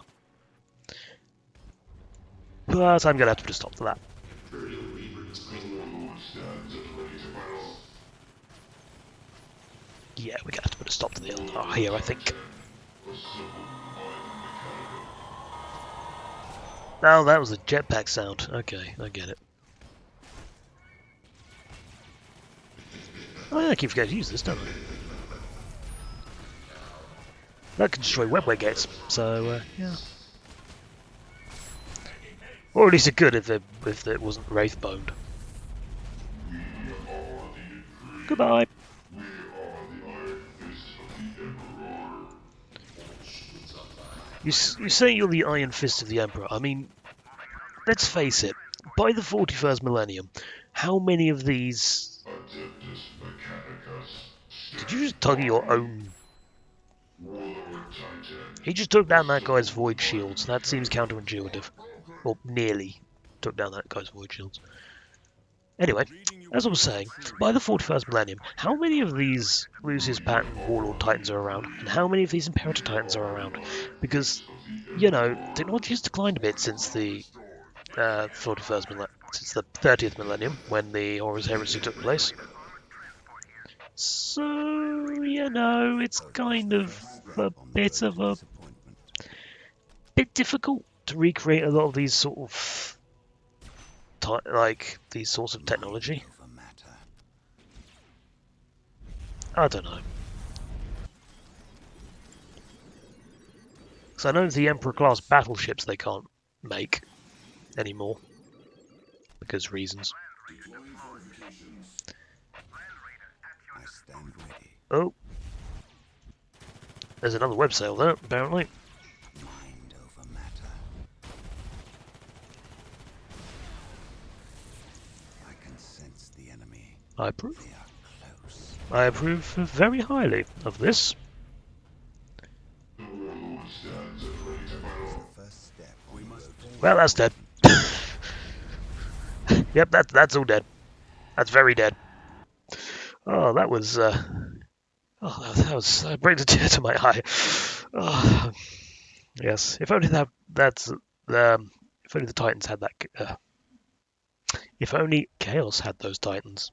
But I'm going to have to put a stop to that. Yeah, we're going to have to put a stop to the Eldar here, I think. Oh, that was a jetpack sound. Okay, I get it. Oh yeah, I keep forgetting to use this, don't I? That can destroy webway gates, so, yeah. Or at least it could if it wasn't wraith-boned. Goodbye! You say you're the Iron Fist of the Emperor. I mean, let's face it, by the 41st millennium, how many of these... Did you just tug your own... He just took down that guy's void shields. That seems counterintuitive. Or nearly took down that guy's void shields. Anyway, as I was saying, by the 41st millennium, how many of these Lucius Pattern Warlord Titans are around, and how many of these Imperator Titans are around? Because, you know, technology has declined a bit since the 41st millennium, since the 30th millennium, when the Horus Heresy took place. So, you know, it's kind of a bit of a bit difficult to recreate a lot of these sort of these sorts of technology. I don't know. Because I know the Emperor class battleships they can't make anymore because reasons. I stand ready. Oh, there's another web sail there apparently. Mind over matter. I can sense the enemy. I approve. They are close. I approve very highly of this. The first step. We must. Well, that's dead. Yep, that's all dead. That's very dead. Oh, that was that brings a tear to my eye. Oh, yes, if only if only the Titans had that. If only Chaos had those Titans.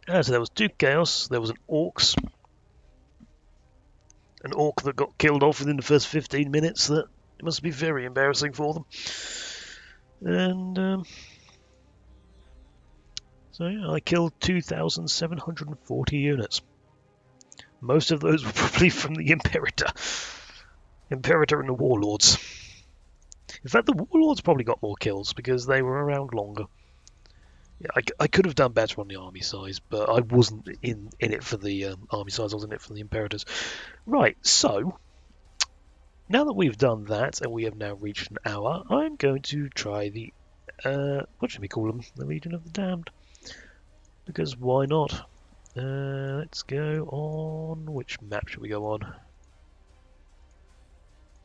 So there was two Chaos. There was an Orc that got killed off within the first 15 minutes. That it must be very embarrassing for them. And so yeah, I killed 2,740 units. Most of those were probably from the Imperator and the Warlords. In fact, the Warlords probably got more kills because they were around longer. Yeah, I could have done better on the army size, but I wasn't in it for the army size. I was in it for the Imperators. Right, so now that we've done that and we have now reached an hour, I'm going to try the what should we call them? The Legion of the Damned. Because why not? Let's go on. Which map should we go on?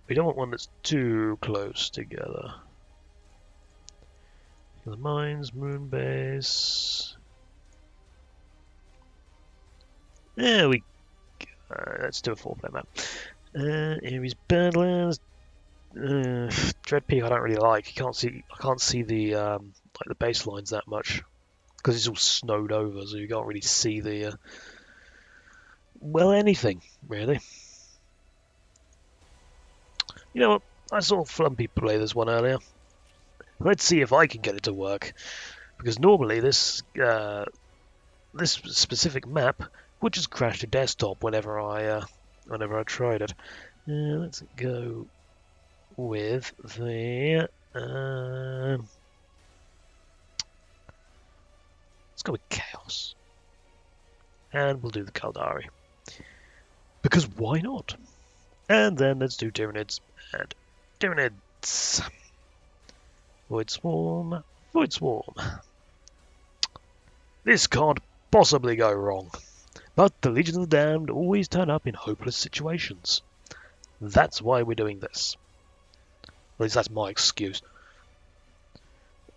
We don't want one that's too close together. The mines, moon base. There we go. Let's do a 4-player map. Ares Badlands. Dread Peak I don't really like. I can't see the like the baselines that much because it's all snowed over, so you can't really see the well anything really. You know what? I saw Flumpy play this one earlier. Let's see if I can get it to work, because normally this specific map would just crash to desktop whenever I tried it. Let's go with the let's go with Chaos, and we'll do the Caldari because why not? And then let's do Tyranids and Tyranids. Void Swarm, Void Swarm. This can't possibly go wrong. But the Legion of the Damned always turn up in hopeless situations. That's why we're doing this. At least that's my excuse.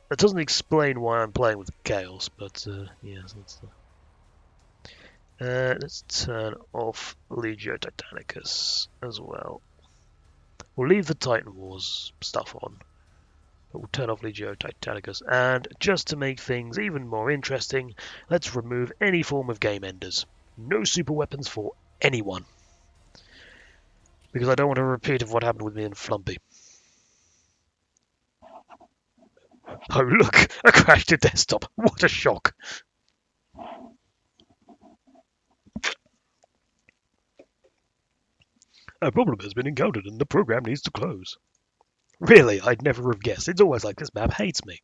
That doesn't explain why I'm playing with Chaos, but yes, let's turn off Legio Titanicus as well. We'll leave the Titan Wars stuff on, but we'll turn off Legio Titanicus. And just to make things even more interesting, let's remove any form of game enders. No super weapons for anyone. Because I don't want a repeat of what happened with me and Flumpy. Oh look, a crash to desktop. What a shock. A problem has been encountered and the program needs to close. Really, I'd never have guessed. It's always like this map hates me.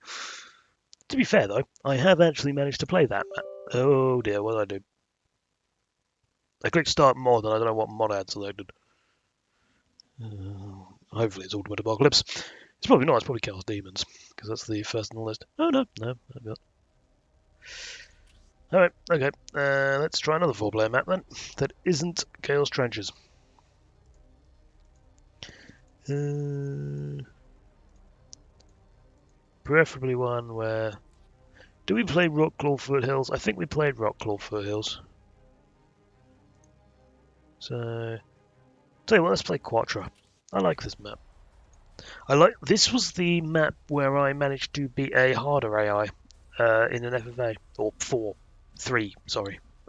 To be fair though, I have actually managed to play that map. Oh dear, what did I do? I clicked start mod and I don't know what mod I had selected. Hopefully it's Ultimate Apocalypse. It's probably not, it's probably Chaos Demons, because that's the first on the list. Oh no, I've got. Alright, okay. Let's try another 4-player map then, that isn't Chaos Trenches. Preferably one where... Do we play Rockclaw Foothills? I think we played Rockclaw Foothills. So... Tell you what, let's play Quattro. I like this map. This was the map where I managed to beat a harder AI in an FFA. Or three,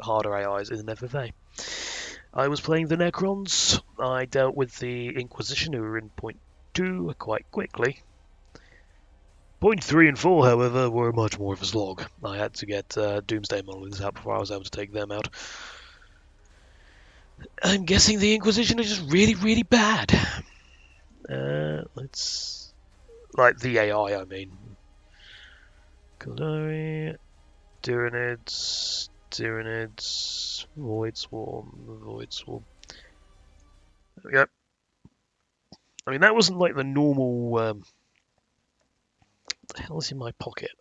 harder AIs in an FFA. I was playing the Necrons. I dealt with the Inquisition, who were in point 2 quite quickly. Point 3 and 4, however, were much more of a slog. I had to get Doomsday Monoliths out before I was able to take them out. I'm guessing the Inquisition is just really, really bad. Let's... Like, the AI, I mean. Caldaris, Tyranids, Void Swarm. There we go. I mean, that wasn't like the normal... what the hell is in my pocket?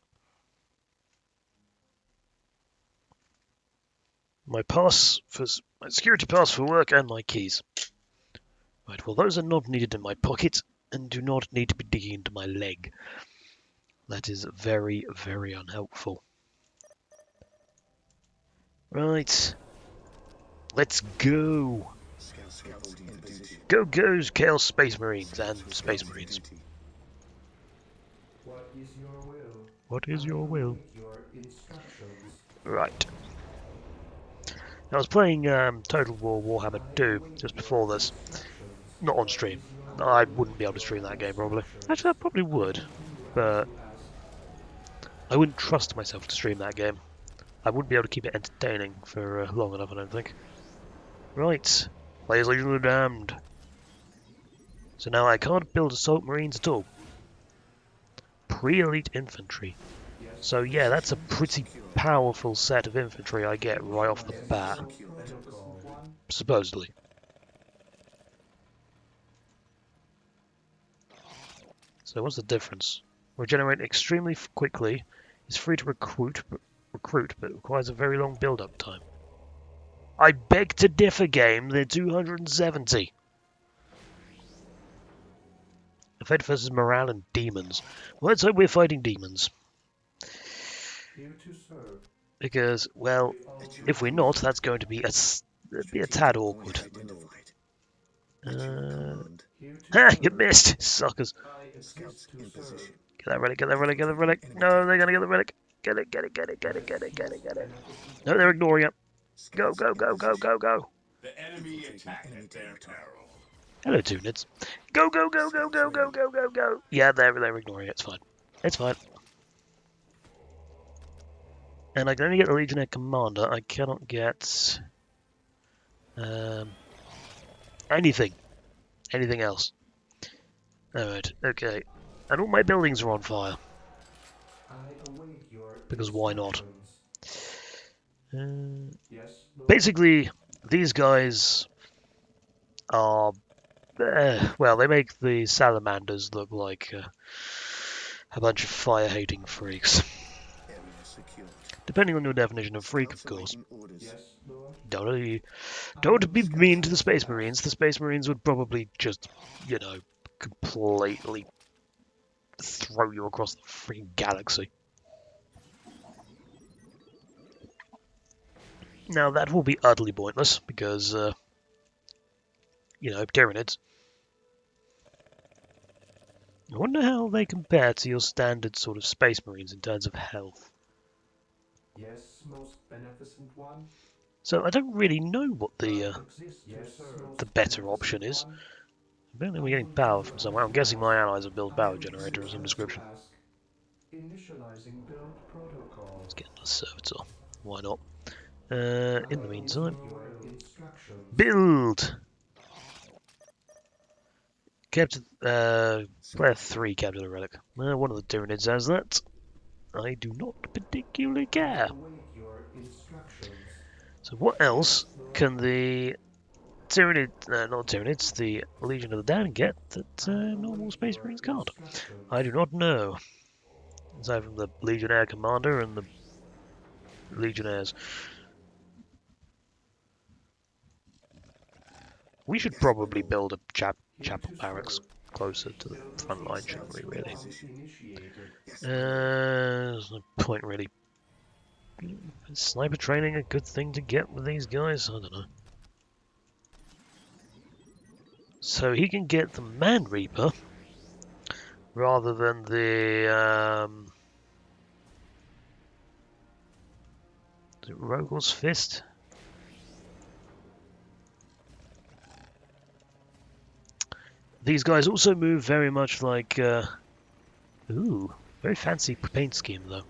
My security pass for work and my keys. Right, well, those are not needed in my pocket and do not need to be digging into my leg. That is very, very unhelpful. Right. Let's go. Go goes Chaos Space Marines and Space Marines. What is your will? What is your will? Await your instructions. Right. I was playing Total War Warhammer 2 Await just your before this. instructions. Not on What stream. is your I will? wouldn't be able to stream that game probably. Instructions. Actually, I probably would, I will do but as you ask. I wouldn't trust myself to stream that game. I wouldn't be able to keep it entertaining for long enough, I don't think. Right. Players Legion of the Damned. So now I can't build Assault Marines at all. Pre-elite infantry. Yes. So yeah, that's a pretty powerful set of infantry I get right off the bat. Protocol. Supposedly. So what's the difference? Regenerate extremely quickly, is free to recruit, but requires a very long build-up time. I beg to differ, game. They're 270. I fight versus morale and demons. Well, let's hope we're fighting demons. Here to serve. Because, well, if we're not, that's going to be a tad awkward. Here to Ha! serve. You missed, suckers. I exist to serve. Get that relic, get that relic, get that relic. No, they're gonna get the relic. Get it, get it, get it, get it, get it, get it, get it. No, they're ignoring it. Go, go, go, go, go, go. The enemy attack at their peril. Hello, Tunids. Go, go, go, go, go, go, go, go, go. Yeah, they're ignoring it. It's fine. It's fine. And I can only get the Legionnaire Commander. I cannot get anything. Anything else. Alright, okay. And all my buildings are on fire. I await your Because why not? Yes, Lord. Basically, these guys are... well, they make the Salamanders look like a bunch of fire-hating freaks. Depending on your definition of freak, of course. Yes, Lord. Don't be mean to the Space Marines. The Space Marines would probably just, you know, completely throw you across the freaking galaxy. Now, that will be utterly pointless, because, you know, Tyranids. I wonder how they compare to your standard sort of Space Marines in terms of health. Yes, most beneficent one. So I don't really know what the Yes, the better option is. Apparently we're getting power from somewhere. I'm guessing my allies have built a power generator of some description. Initializing build protocol. Let's get another servitor. Why not? In the meantime, Instructions. build! Player 3 captured a relic. One of the Tyranids has that. I do not particularly care. Await your instructions. So what else can the Tyranid, not Tyranids, the Legion of the Damned get that normal Space Marines can't? I do not know. Aside from the Legionnaire Commander and the Legionnaires. We should probably build a chapel barracks. closer to the front line, shouldn't we, really? Initiated. There's no point, really. Is sniper training a good thing to get with these guys? I don't know. So he can get the Man Reaper rather than the Rogel's Fist. These guys also move very much like ooh, very fancy paint scheme though.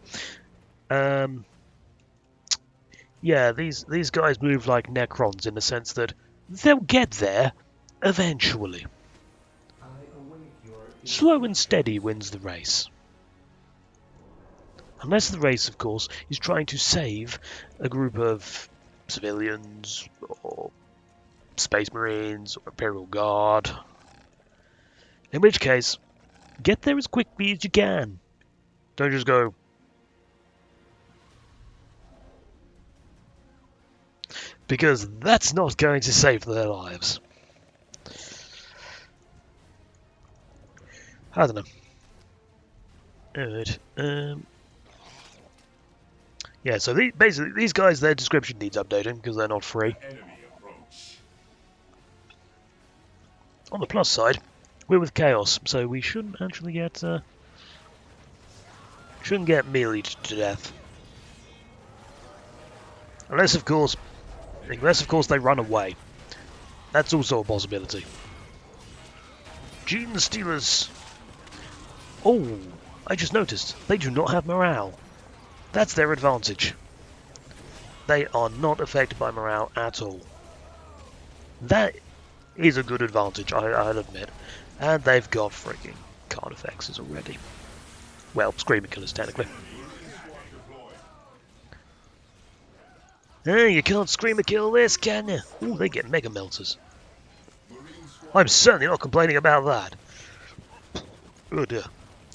Yeah, these guys move like Necrons in the sense that they'll get there eventually. I await your Slow and steady wins the race. Unless the race, of course, is trying to save a group of civilians, or Space Marines, or Imperial Guard. In which case, get there as quickly as you can. Don't just go... because that's not going to save their lives. I don't know. Alright, yeah, so basically, these guys, their description needs updating because they're not free. enemy approach. On the plus side, we're with Chaos, so we shouldn't actually get melee to death, unless of course they run away. That's also a possibility. Gene Stealers. Oh, I just noticed they do not have morale. That's their advantage. They are not affected by morale at all. That is a good advantage, I'll admit. And they've got freaking card effects already. Well, Screamer Killers, technically. Hey, you can't Screamer Kill this, can you? Ooh, they get Mega Melters. I'm certainly not complaining about that. Oh dear.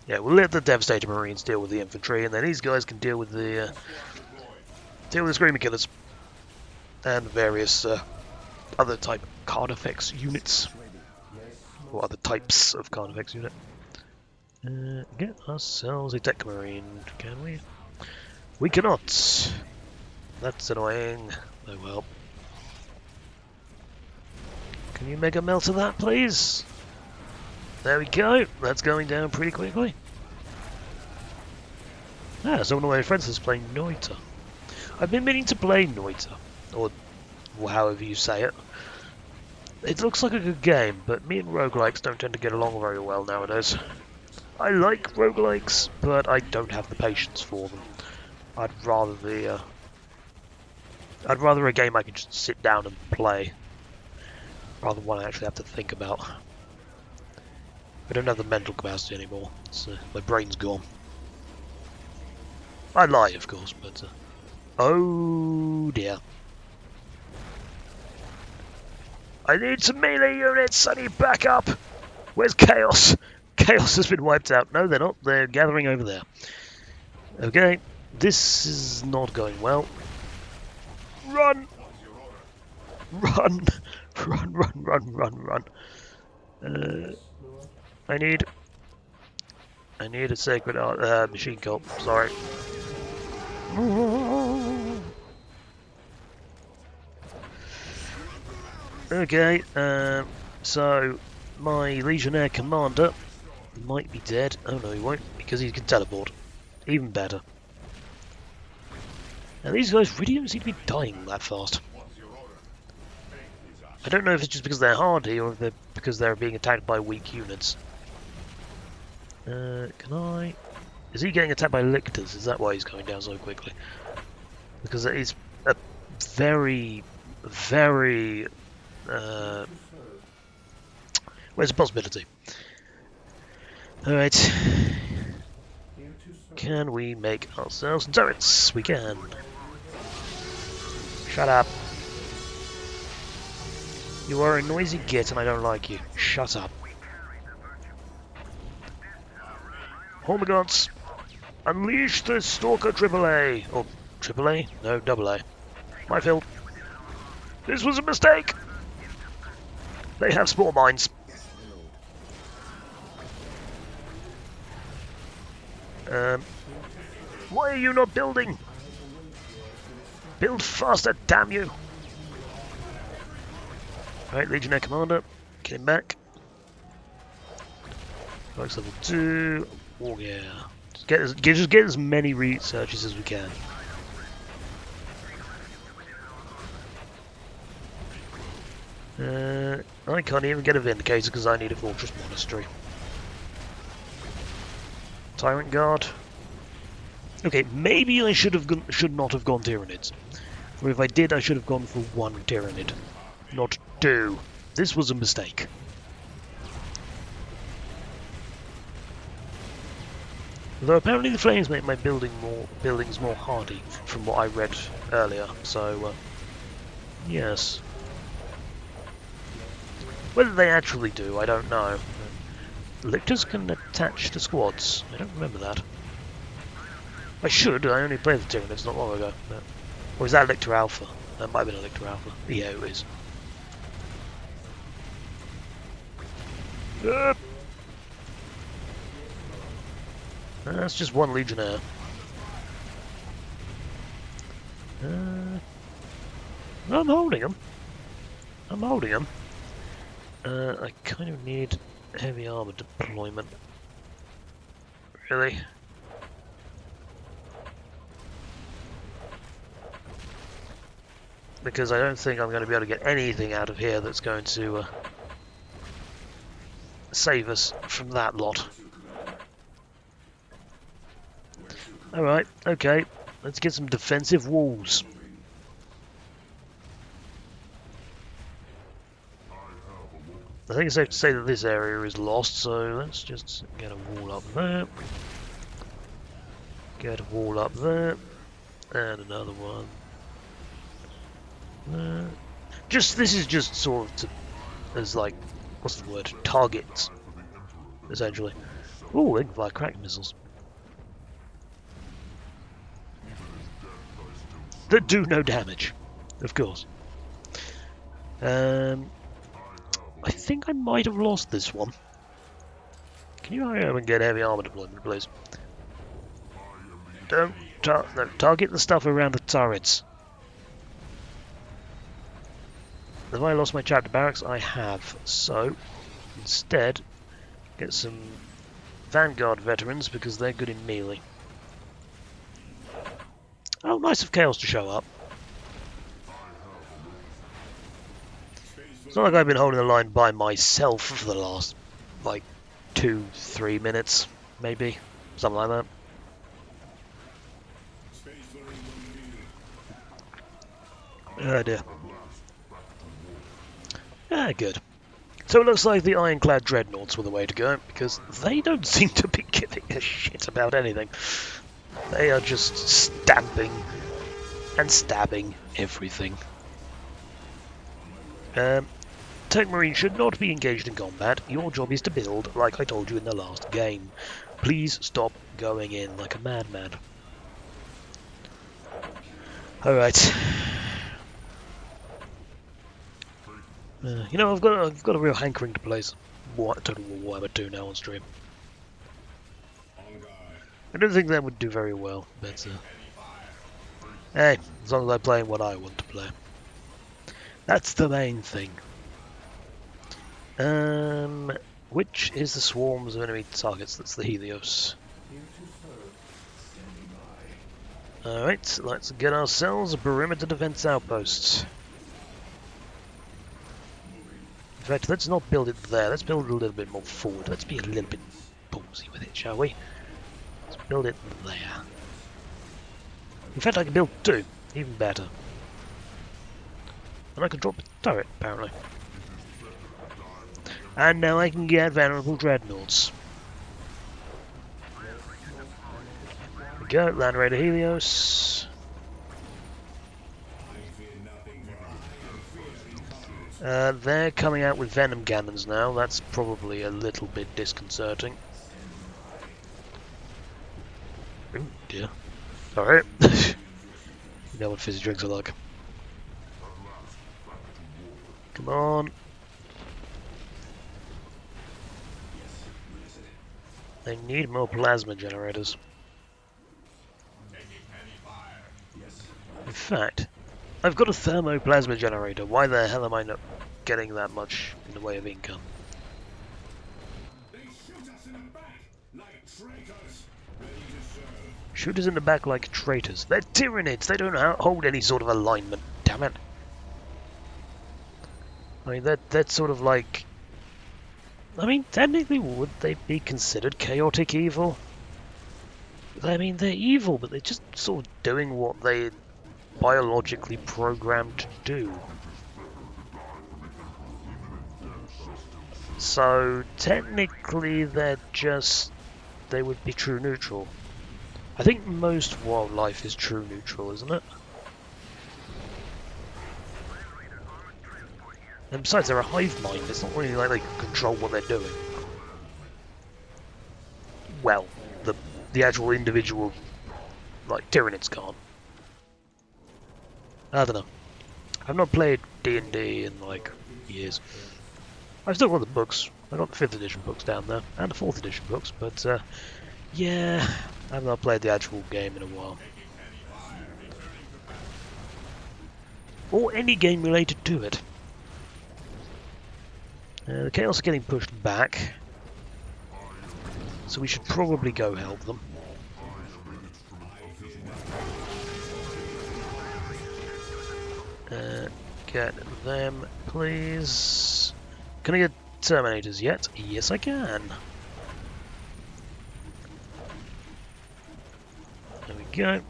Yeah, we'll let the Devastator Marines deal with the infantry, and then these guys can deal with the Screamer Killers. And various other type card effects units. Or other types of card effects unit. Get ourselves a Tech Marine, can we? We cannot! That's annoying. Oh well. Can you Mega Melter that, please? There we go. That's going down pretty quickly. Ah, so one of my friends is playing Noita. I've been meaning to play Noita, or however you say it. It looks like a good game, but me and roguelikes don't tend to get along very well nowadays. I like roguelikes, but I don't have the patience for them. I'd rather a game I can just sit down and play, rather than one I actually have to think about. I don't have the mental capacity anymore, so my brain's gone. I lie, of course, but... oh dear. I need some melee units! I need backup! Where's Chaos? Chaos has been wiped out. No, they're not. They're gathering over there. Okay, this is not going well. Run! Run! Run, run, run, run, run. I need a sacred art, machine cult. Sorry. Okay, so my Legionnaire commander might be dead. Oh no, he won't, because he can teleport. Even better. Now these guys really don't seem to be dying that fast. I don't know if it's just because they're hardy or if they're because they're being attacked by weak units. Can I... is he getting attacked by lictors? Is that why he's going down so quickly? Because it is a very, very... well, it's a possibility. Alright. Can we make ourselves turrets? We can. Shut up. You are a noisy git and I don't like you. Shut up. Hormagaunts, unleash the Stalker AAA. Or AAA? No, AA. My field. This was a mistake. They have spore mines. Why are you not building? Build faster, damn you! Alright, Legionnaire Commander, get him back. Works level 2. Oh yeah. Just get as many researches as we can. I can't even get a Vindicator because I need a Fortress Monastery. Tyrant Guard. Okay, maybe I should not have gone Tyranids. Or if I did, I should have gone for 1 Tyranid, not 2. This was a mistake. Although apparently the flames make my buildings more hardy, from what I read earlier. So, yes. Whether they actually do, I don't know. Lictors can attach to squads. I don't remember that. I should. I only played the Tyranids not long ago. But... Or is that Lictor Alpha? That might have been a Lictor Alpha. Yeah, it is. That's just 1 Legionnaire. I'm holding him. I'm holding him. I kind of need heavy armor deployment. Really? Because I don't think I'm going to be able to get anything out of here that's going to save us from that lot. Alright, okay. Let's get some defensive walls. I think it's safe to say that this area is lost, so let's just get a wall up there. Get a wall up there. And another one. There. This is just sort of as like, what's the word? Targets, essentially. Ooh, they can fire crack missiles. That do no damage, of course. I think I might have lost this one. Can you hurry up and get heavy armor deployment, please? Don't no, target the stuff around the turrets. Have I lost my chapter barracks? I have. So, instead, get some Vanguard veterans because they're good in melee. Oh, nice of Chaos to show up. It's not like I've been holding the line by myself for the last, like, 2-3 minutes, maybe. Something like that. Oh dear. Ah, good. So it looks like the Ironclad Dreadnoughts were the way to go, because they don't seem to be giving a shit about anything. They are just stamping and stabbing everything. Tank Marine should not be engaged in combat. Your job is to build, like I told you in the last game. Please stop going in like a madman. Alright. You know, I've got a real hankering to play some Total War Warhammer 2 now on stream. I don't think that would do very well, but hey, as long as I'm playing what I want to play. That's the main thing. Which is the swarms of enemy targets? That's the Helios. Alright, let's get ourselves a perimeter defense outpost. In fact, let's not build it there, let's build it a little bit more forward. Let's be a little bit ballsy with it, shall we? Let's build it there. In fact, I can build 2, even better. And I can drop a turret, apparently. And now I can get Venerable Dreadnoughts. There we go, Land Raider Helios. They're coming out with Venom Cannons now, that's probably a little bit disconcerting. Oh dear. Alright. You know what fizzy drinks are like. Come on. They need more plasma generators. fact, I've got a thermoplasma generator. Why the hell am I not getting that much in the way of income? They shoot us in the back like traitors, ready to serve. Shoot us in the back like traitors. They're Tyranids. They don't hold any sort of alignment. Damn it. I mean, that's sort of like... I mean, technically, would they be considered chaotic evil? I mean, they're evil, but they're just sort of doing what they biologically programmed to do. So, technically, they would be true neutral. I think most wildlife is true neutral, isn't it? And besides, they're a hive mind. It's not really like they can control what they're doing. Well, the actual individual, like, Tyranids can't. I don't know. I've not played D&D in, like, years. I've still got the books. I got the 5th edition books down there, and the 4th edition books, but, yeah, I've not played the actual game in a while. Or any game related to it. The Chaos are getting pushed back, so we should probably go help them. Get them, please. Can I get Terminators yet? Yes, I can. There we go.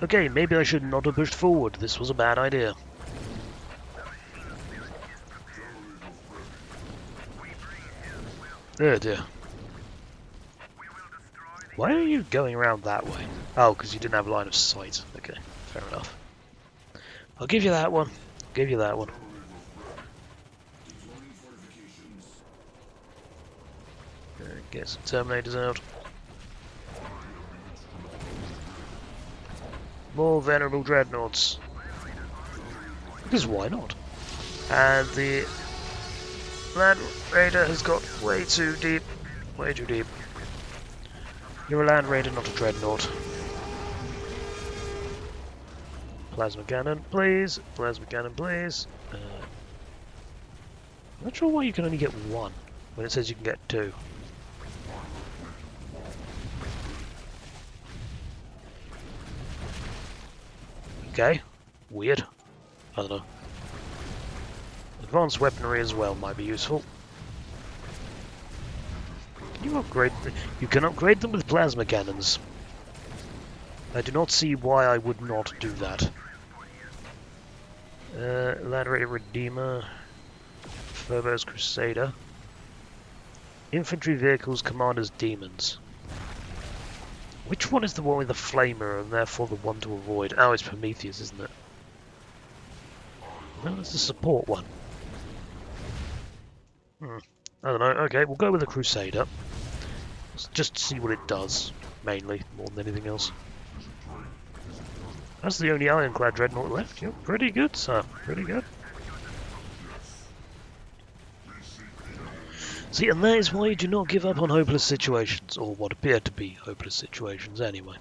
Okay, maybe I should not have pushed forward. This was a bad idea. Oh dear. Why are you going around that way? Oh, because you didn't have line of sight. Okay, fair enough. I'll give you that one. Give you that one. Get some Terminators out. More venerable dreadnoughts. Because why not? And the Land Raider has got way too deep. Way too deep. You're a Land Raider, not a dreadnought. Plasma cannon, please. Plasma cannon, please. I'm not sure why you can only get one when it says you can get two. Okay, weird. I don't know. Advanced weaponry as well might be useful. Can you upgrade them? You can upgrade them with plasma cannons. I do not see why I would not do that. Land Raider Redeemer, Phobos Crusader, Infantry Vehicles Commanders Demons. Which one is the one with the flamer and therefore the one to avoid? Oh, it's Prometheus, isn't it? No, it's the support one. I don't know. Okay, we'll go with the Crusader. Let's just see what it does, mainly, more than anything else. That's the only ironclad dreadnought left. You're pretty good, sir. Pretty good. See, and that is why you do not give up on hopeless situations, or what appear to be hopeless situations anyway.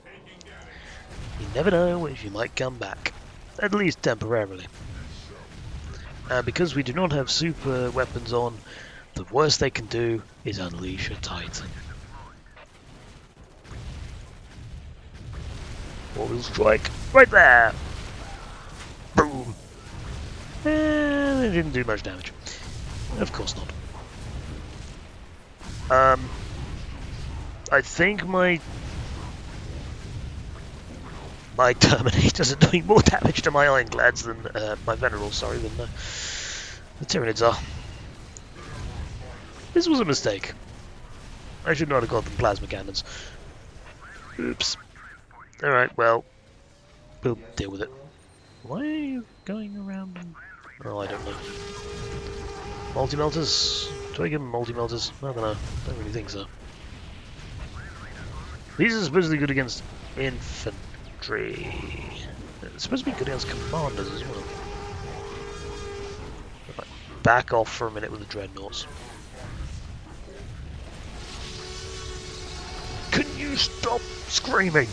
You never know if you might come back, at least temporarily. And because we do not have super weapons on, the worst they can do is unleash a Titan. Orbital strike, right there! Boom! It didn't do much damage. Of course not. I think my Terminators are doing more damage to my Ironclads than my Venerals, sorry, than the Tyranids are. This was a mistake. I should not have got them plasma cannons. Oops. Alright, well, we'll deal with it. Why are you going around and... Oh, I don't know. Multi-melters? Do I give them multi-melters? I don't know. Don't really think so. These are supposedly good against infantry. They're supposed to be good against commanders as well. Right, back off for a minute with the dreadnoughts. Can you stop screaming?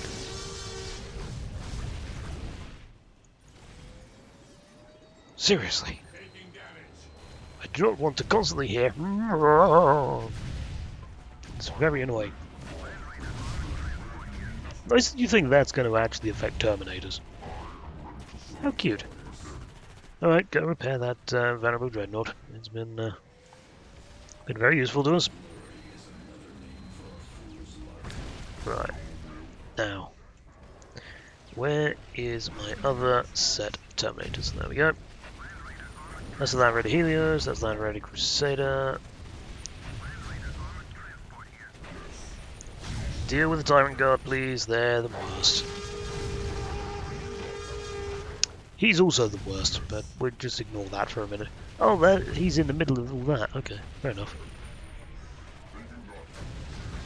Seriously. Taking damage. I do not want to constantly hear. It's very annoying. Nice that you think that's going to actually affect Terminators. How cute. Alright, go repair that Venerable Dreadnought. It's been very useful to us. Right. Now, where is my other set of Terminators? There we go. That's the Land Raider Helios, that's Land Raider Crusader. Deal with the Tyrant Guard, please. They're the worst. He's also the worst, but we'll just ignore that for a minute. Oh, he's in the middle of all that. Okay, fair enough.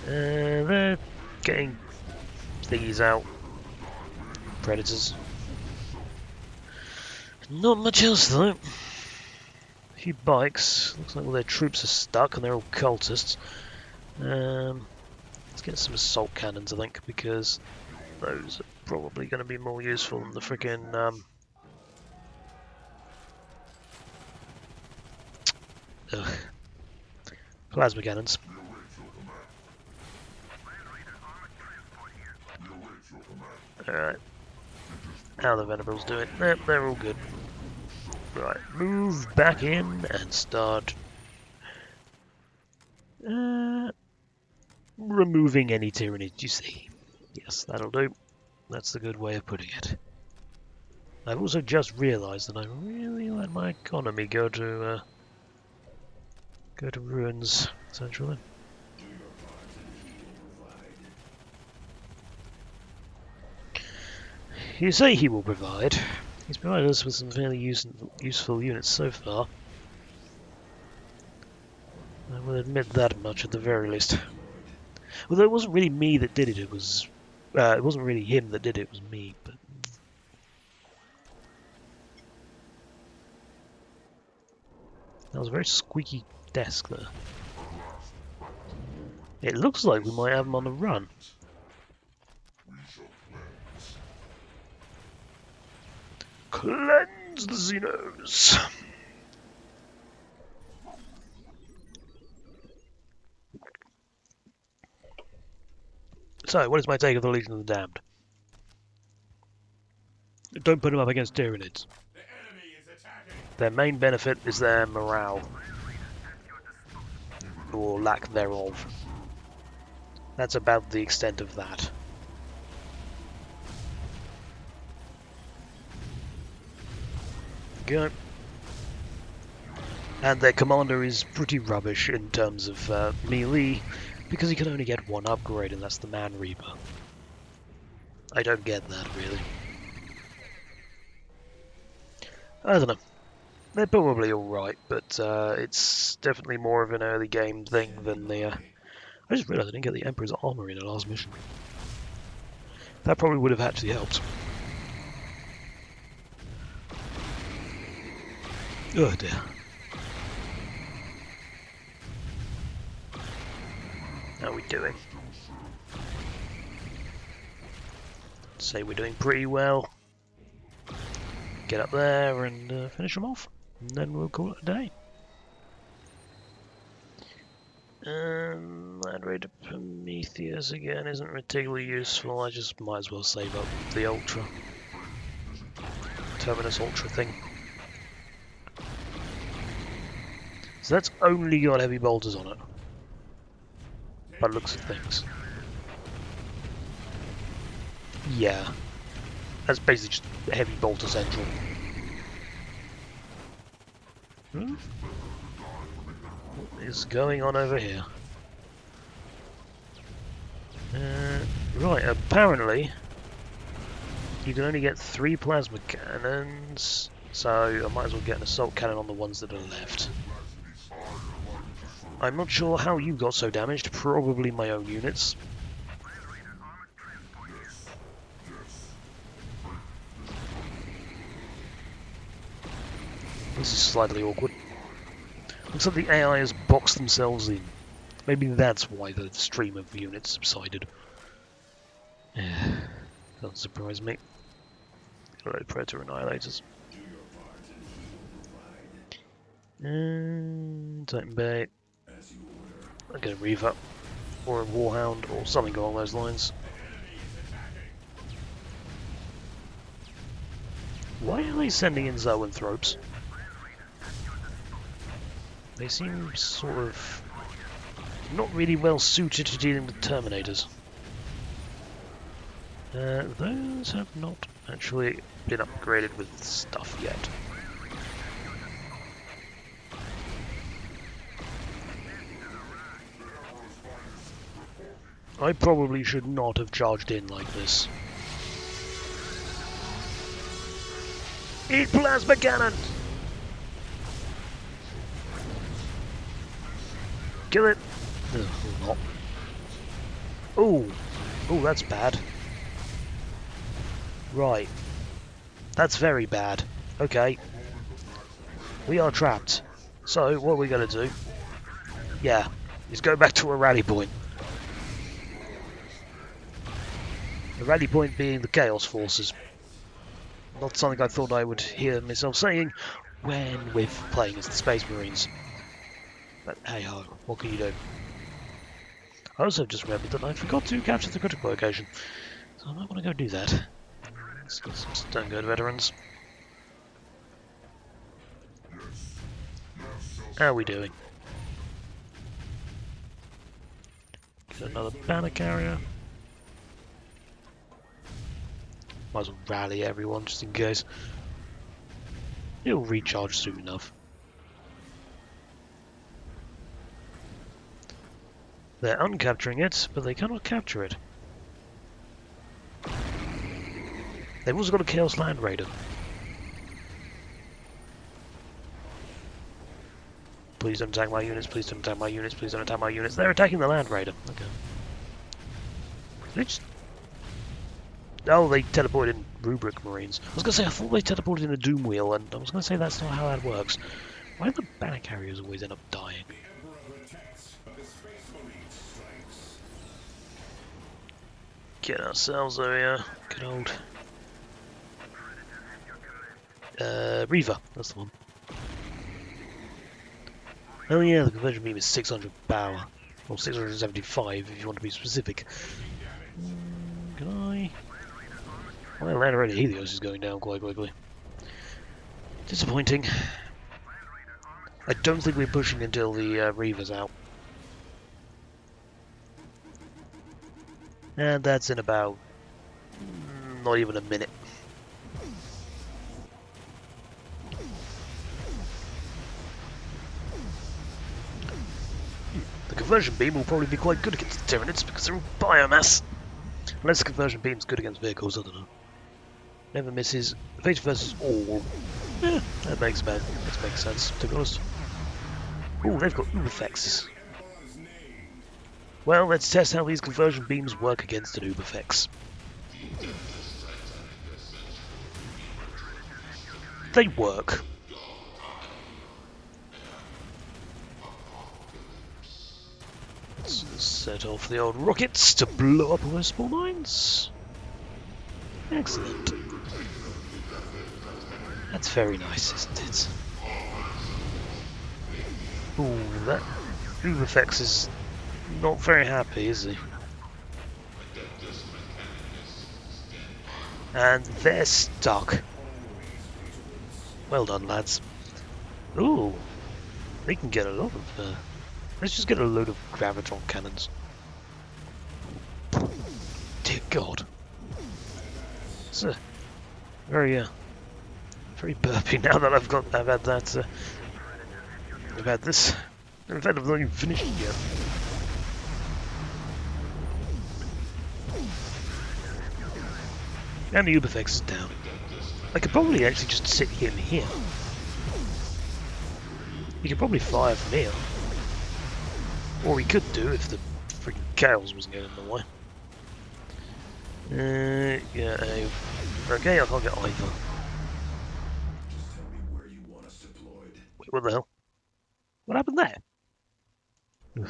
They're getting thingies out. Predators. Not much else, though. A few bikes. Looks like all their troops are stuck, and they're all cultists. Let's get some assault cannons, I think, because those are probably going to be more useful than the frickin' plasma cannons. Alright. How are the Venables doing? They're all good. Right, move back in and start removing any tyranny you see. Yes, that'll do. That's the good way of putting it. I've also just realised that I really let my economy go to ruins, essentially. You say he will provide. He's provided us with some fairly useful units so far. I will admit that much at the very least. Although it wasn't really me that did it, it wasn't really him that did it, it was me. But that was a very squeaky desk there. It looks like we might have him on the run. Cleanse the Xenos! So, what is my take of the Legion of the Damned? Don't put them up against Tyranids. The enemy is attacking. Their main benefit is their morale. Or lack thereof. That's about the extent of that. Go. And their commander is pretty rubbish in terms of melee, because he can only get one upgrade, and that's the Man Reaper. I don't get that, really. I don't know. They're probably alright, but it's definitely more of an early game thing than the... I just realised I didn't get the Emperor's armor in the last mission. That probably would have actually helped. Oh dear. How are we doing? Say we're doing pretty well. Get up there and finish them off, and then we'll call it a day. Land Raider Prometheus again isn't particularly useful. I just might as well save up the Ultra. Terminus Ultra thing. So that's only got heavy bolters on it. By the looks of things. Yeah. That's basically just heavy bolter central. What is going on over here? Right, apparently you can only get 3 plasma cannons, so I might as well get an assault cannon on the ones that are left. I'm not sure how you got so damaged, probably my own units. This is slightly awkward. Looks like the AI has boxed themselves in. Maybe that's why the stream of units subsided. Doesn't surprise me. Hello, Predator Annihilators. Titan Bay. As you order. I'll get a Reaver, or a Warhound, or something along those lines. Why are they sending in Zoanthropes? They seem sort of not really well suited to dealing with Terminators. Those have not actually been upgraded with stuff yet. I probably should not have charged in like this. Eat plasma cannon! Kill it! No, or not. Oh! Oh, that's bad. Right. That's very bad. Okay. We are trapped. So, what are we going to do? Yeah, is go back to a rally point. The rally point being the Chaos Forces. Not something I thought I would hear myself saying when we're playing as the Space Marines. But hey ho, what can you do? I also just remembered that I forgot to capture the critical location. So I might want to go do that. Let's get some Stone Guard veterans. How are we doing? Get another banner carrier. Might as well rally everyone just in case. It'll recharge soon enough. They're uncapturing it, but they cannot capture it. They've also got a Chaos Land Raider. Please don't attack my units, please don't attack my units, please don't attack my units. They're attacking the Land Raider. Okay. They just... Oh, they teleported in Rubric Marines. I was going to say, I thought they teleported in a Doom Wheel, and I was going to say that's not how that works. Why do the banner carriers always end up dying? Get ourselves a good old... Reaver, that's the one. Oh yeah, the conversion beam is 600 power. Or 675 if you want to be specific. Can I... My Land Raider Helios is going down quite quickly. Disappointing. I don't think we're pushing until the Reaver's out. And that's in about... not even a minute. The conversion beam will probably be quite good against the Tyranids because they're all biomass. Unless the conversion beam's good against vehicles, I don't know. Never misses. Face versus all. Yeah, that makes sense, to be honest. Ooh, they've got Ubifexes. Well, let's test how these conversion beams work against an Ubifex. They work. Let's set off the old rockets to blow up all those small mines. Excellent. That's very nice, isn't it? Ooh, that Ubifex is not very happy, is he? And they're stuck. Well done, lads. Ooh, they can get a lot of... let's just get a load of Gravitron cannons. Dear God. It's very, very burpy now that I've had that, I've had this. In fact, I've not even finished it yet. And the Ubifex is down. I could probably actually just sit him here. He could probably fire from here. Or we could do if the freaking Chaos wasn't getting in the way. Yeah, okay, I can't get either. Just tell me where you want us deployed. Wait, what the hell? What happened there? Taking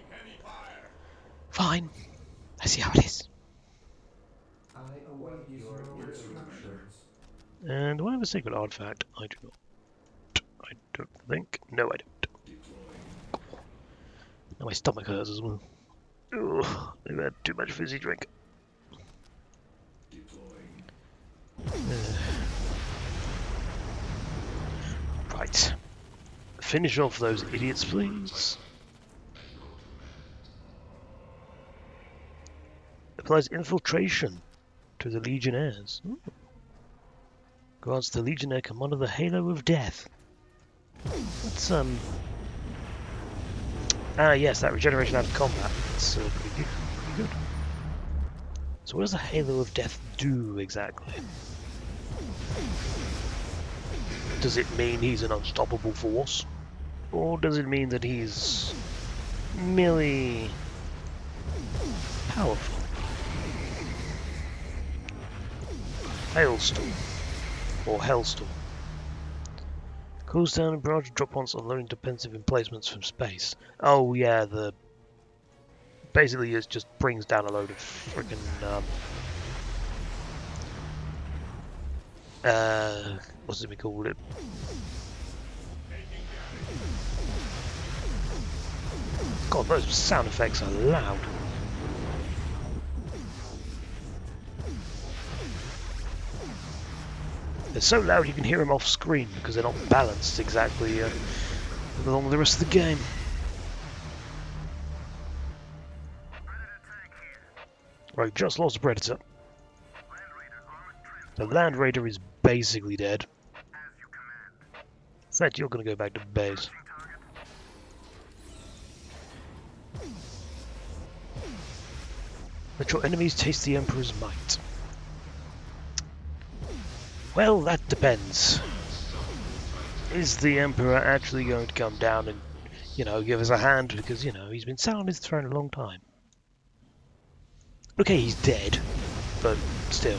heavy fire. Fine. I see how it is. I await your instructions. And do I have a secret artifact? I do not. I don't think. No, I don't. Now my stomach hurts as well. Ugh, I've had too much fizzy drink. Right. Finish off those idiots, please. Applies infiltration to the Legionnaires. Ooh. Grants the Legionnaire commander the Halo of Death. That's Ah, yes, that regeneration out of combat. That's pretty good. Pretty good. So what does the Halo of Death do exactly? Does it mean he's an unstoppable force? Or does it mean that he's merely powerful? Hailstorm. Or Hellstorm. Cools down and barrage drop once unloading defensive emplacements from space. Oh yeah, basically it just brings down a load of freaking what's it we called it? God, those sound effects are loud. They're so loud you can hear them off screen because they're not balanced exactly along the rest of the game. Right, just lost a Predator. The Land Raider is basically dead. In fact, you're going to go back to base. Let your enemies taste the Emperor's might. Well, that depends. Is the Emperor actually going to come down and, give us a hand? Because, he's been sat on his throne a long time. Okay, he's dead, but still.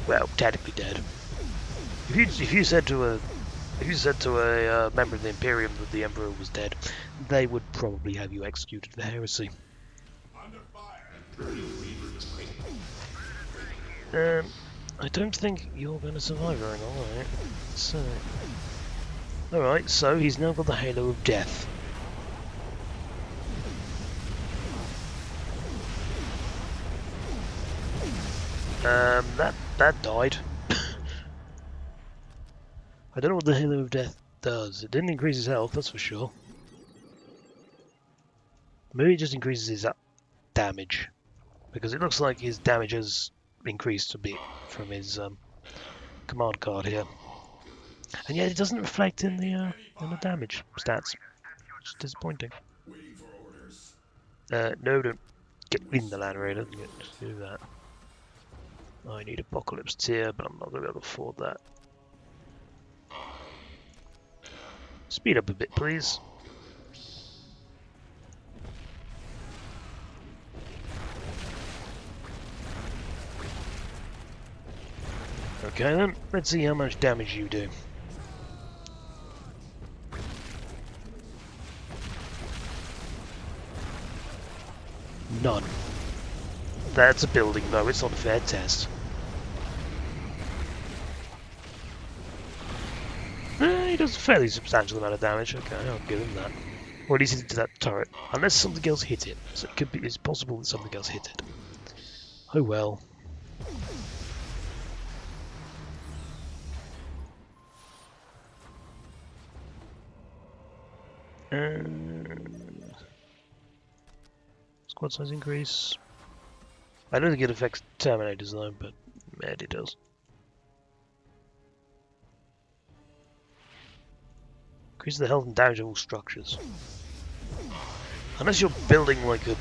Well, technically dead. If you said to a member of the Imperium that the Emperor was dead, they would probably have you executed for heresy. I don't think you're going to survive very long, alright. So, alright, so he's now got the Halo of Death. That died. I don't know what the Halo of Death does. It didn't increase his health, that's for sure. Maybe it just increases his damage. Because it looks like his damage has increased a bit from his command card here. And yet it doesn't reflect in the damage stats. It's disappointing. No, don't get in the Land Raider. Just do that. I need Apocalypse Tier, but I'm not going to be able to afford that. Speed up a bit, please. Okay then, let's see how much damage you do. None. That's a building though, it's not a fair test. He does a fairly substantial amount of damage, okay, I'll give him that. Or at least he did to that turret. Unless something else hit it. So it's possible that something else hit it. Oh well. Squad size increase. I don't think it affects Terminators though, but it does. Increase the health and damage of all structures. Unless you're building like a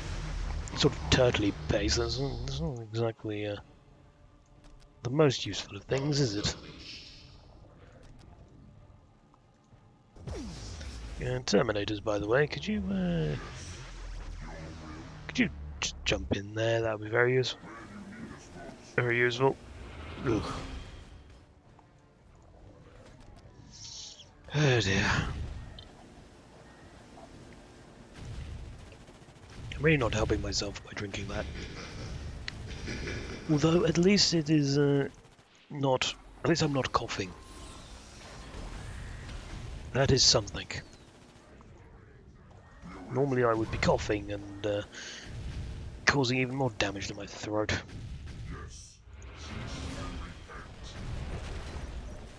sort of turtley base, that's not exactly the most useful of things, is it? Terminators, by the way, could you just jump in there? That would be very useful. Very useful. Ugh. Oh dear. I'm really not helping myself by drinking that. Although at least it is not. At least I'm not coughing. That is something. Normally I would be coughing and causing even more damage to my throat.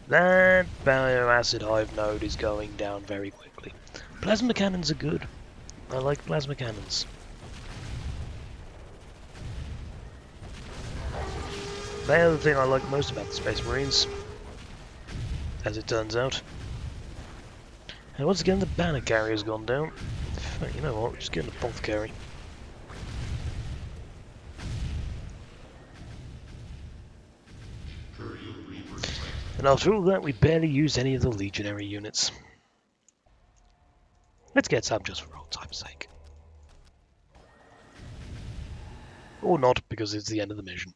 That bioacid hive node is going down very quickly. Plasma cannons are good. I like plasma cannons. They are the thing I like most about the Space Marines, as it turns out. And once again, the banner carrier's gone down. You know what, just get an apothecary. And after all that, we barely used any of the legionary units. Let's get some just for old time's sake. Or not, because it's the end of the mission.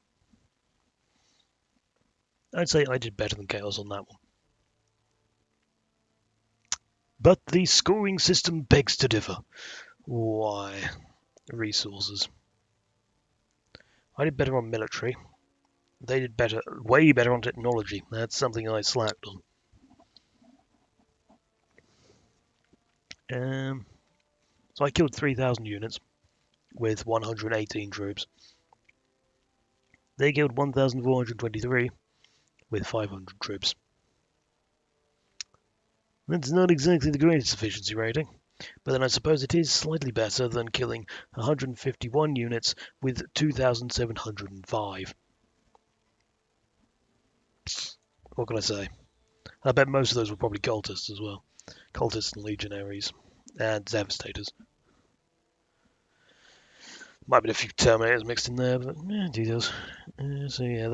I'd say I did better than Chaos on that one. But the scoring system begs to differ. Why? Resources. I did better on military. They did better, way better on technology. That's something I slacked on. So I killed 3,000 units with 118 troops. They killed 1,423 with 500 troops. That's not exactly the greatest efficiency rating, but then I suppose it is slightly better than killing 151 units with 2,705. What can I say? I bet most of those were probably cultists as well. Cultists and legionaries and devastators. Might have been a few terminators mixed in there, but details. So yeah,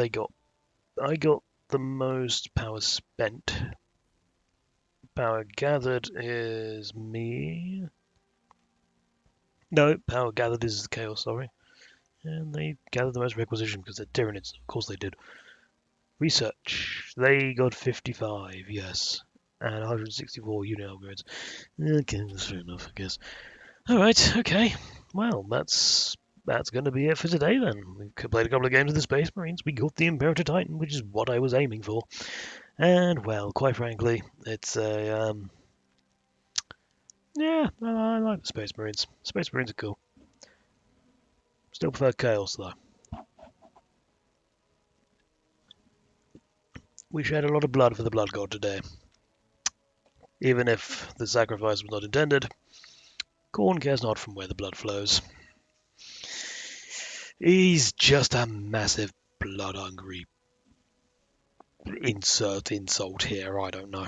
I got the most power spent. Power gathered is me. No, power gathered is Chaos, sorry. And they gathered the most requisition because they're Tyranids. Of course they did. Research. They got 55, yes. And 164 unit upgrades. Okay, that's fair enough, I guess. Alright, okay. Well, that's going to be it for today then. We've played a couple of games of the Space Marines. We got the Imperator Titan, which is what I was aiming for. And, well, quite frankly, it's a, yeah, I like the Space Marines. Space Marines are cool. Still prefer Chaos, though. We shed a lot of blood for the Blood God today. Even if the sacrifice was not intended, Khorne cares not from where the blood flows. He's just a massive blood-hungry insult here, I don't know.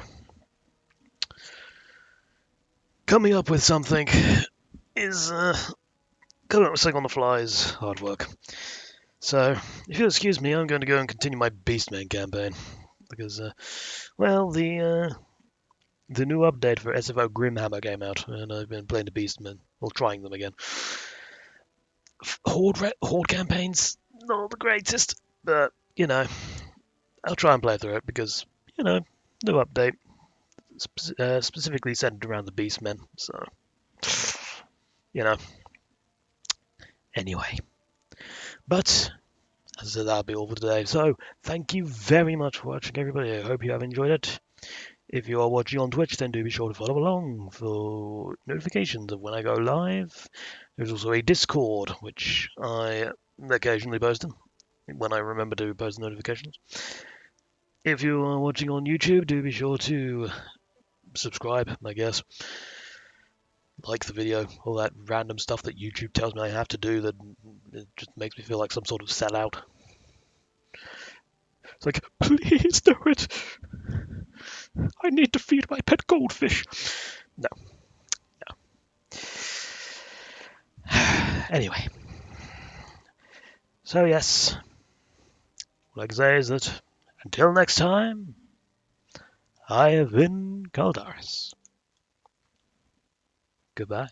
Coming up with something is coming up with something on the fly is hard work. So, if you'll excuse me, I'm going to go and continue my Beastman campaign because, well, the new update for SFO Grimhammer came out, and I've been playing the Beastmen, or trying them again. Horde campaigns, not the greatest, but you know, I'll try and play through it because you know, new update. Specifically centered around the Beastmen, so you know. Anyway, but as I said, that'll be all for today. So thank you very much for watching, everybody. I hope you have enjoyed it. If you are watching on Twitch, then do be sure to follow along for notifications of when I go live. There's also a Discord, which I occasionally post in when I remember to post notifications. If you are watching on YouTube, do be sure to subscribe, I guess. Like the video, all that random stuff that YouTube tells me I have to do that it just makes me feel like some sort of sellout. It's like, please do it. I need to feed my pet goldfish. No. Anyway. So yes, what I can say is that until next time, I have been Caldaris. Goodbye.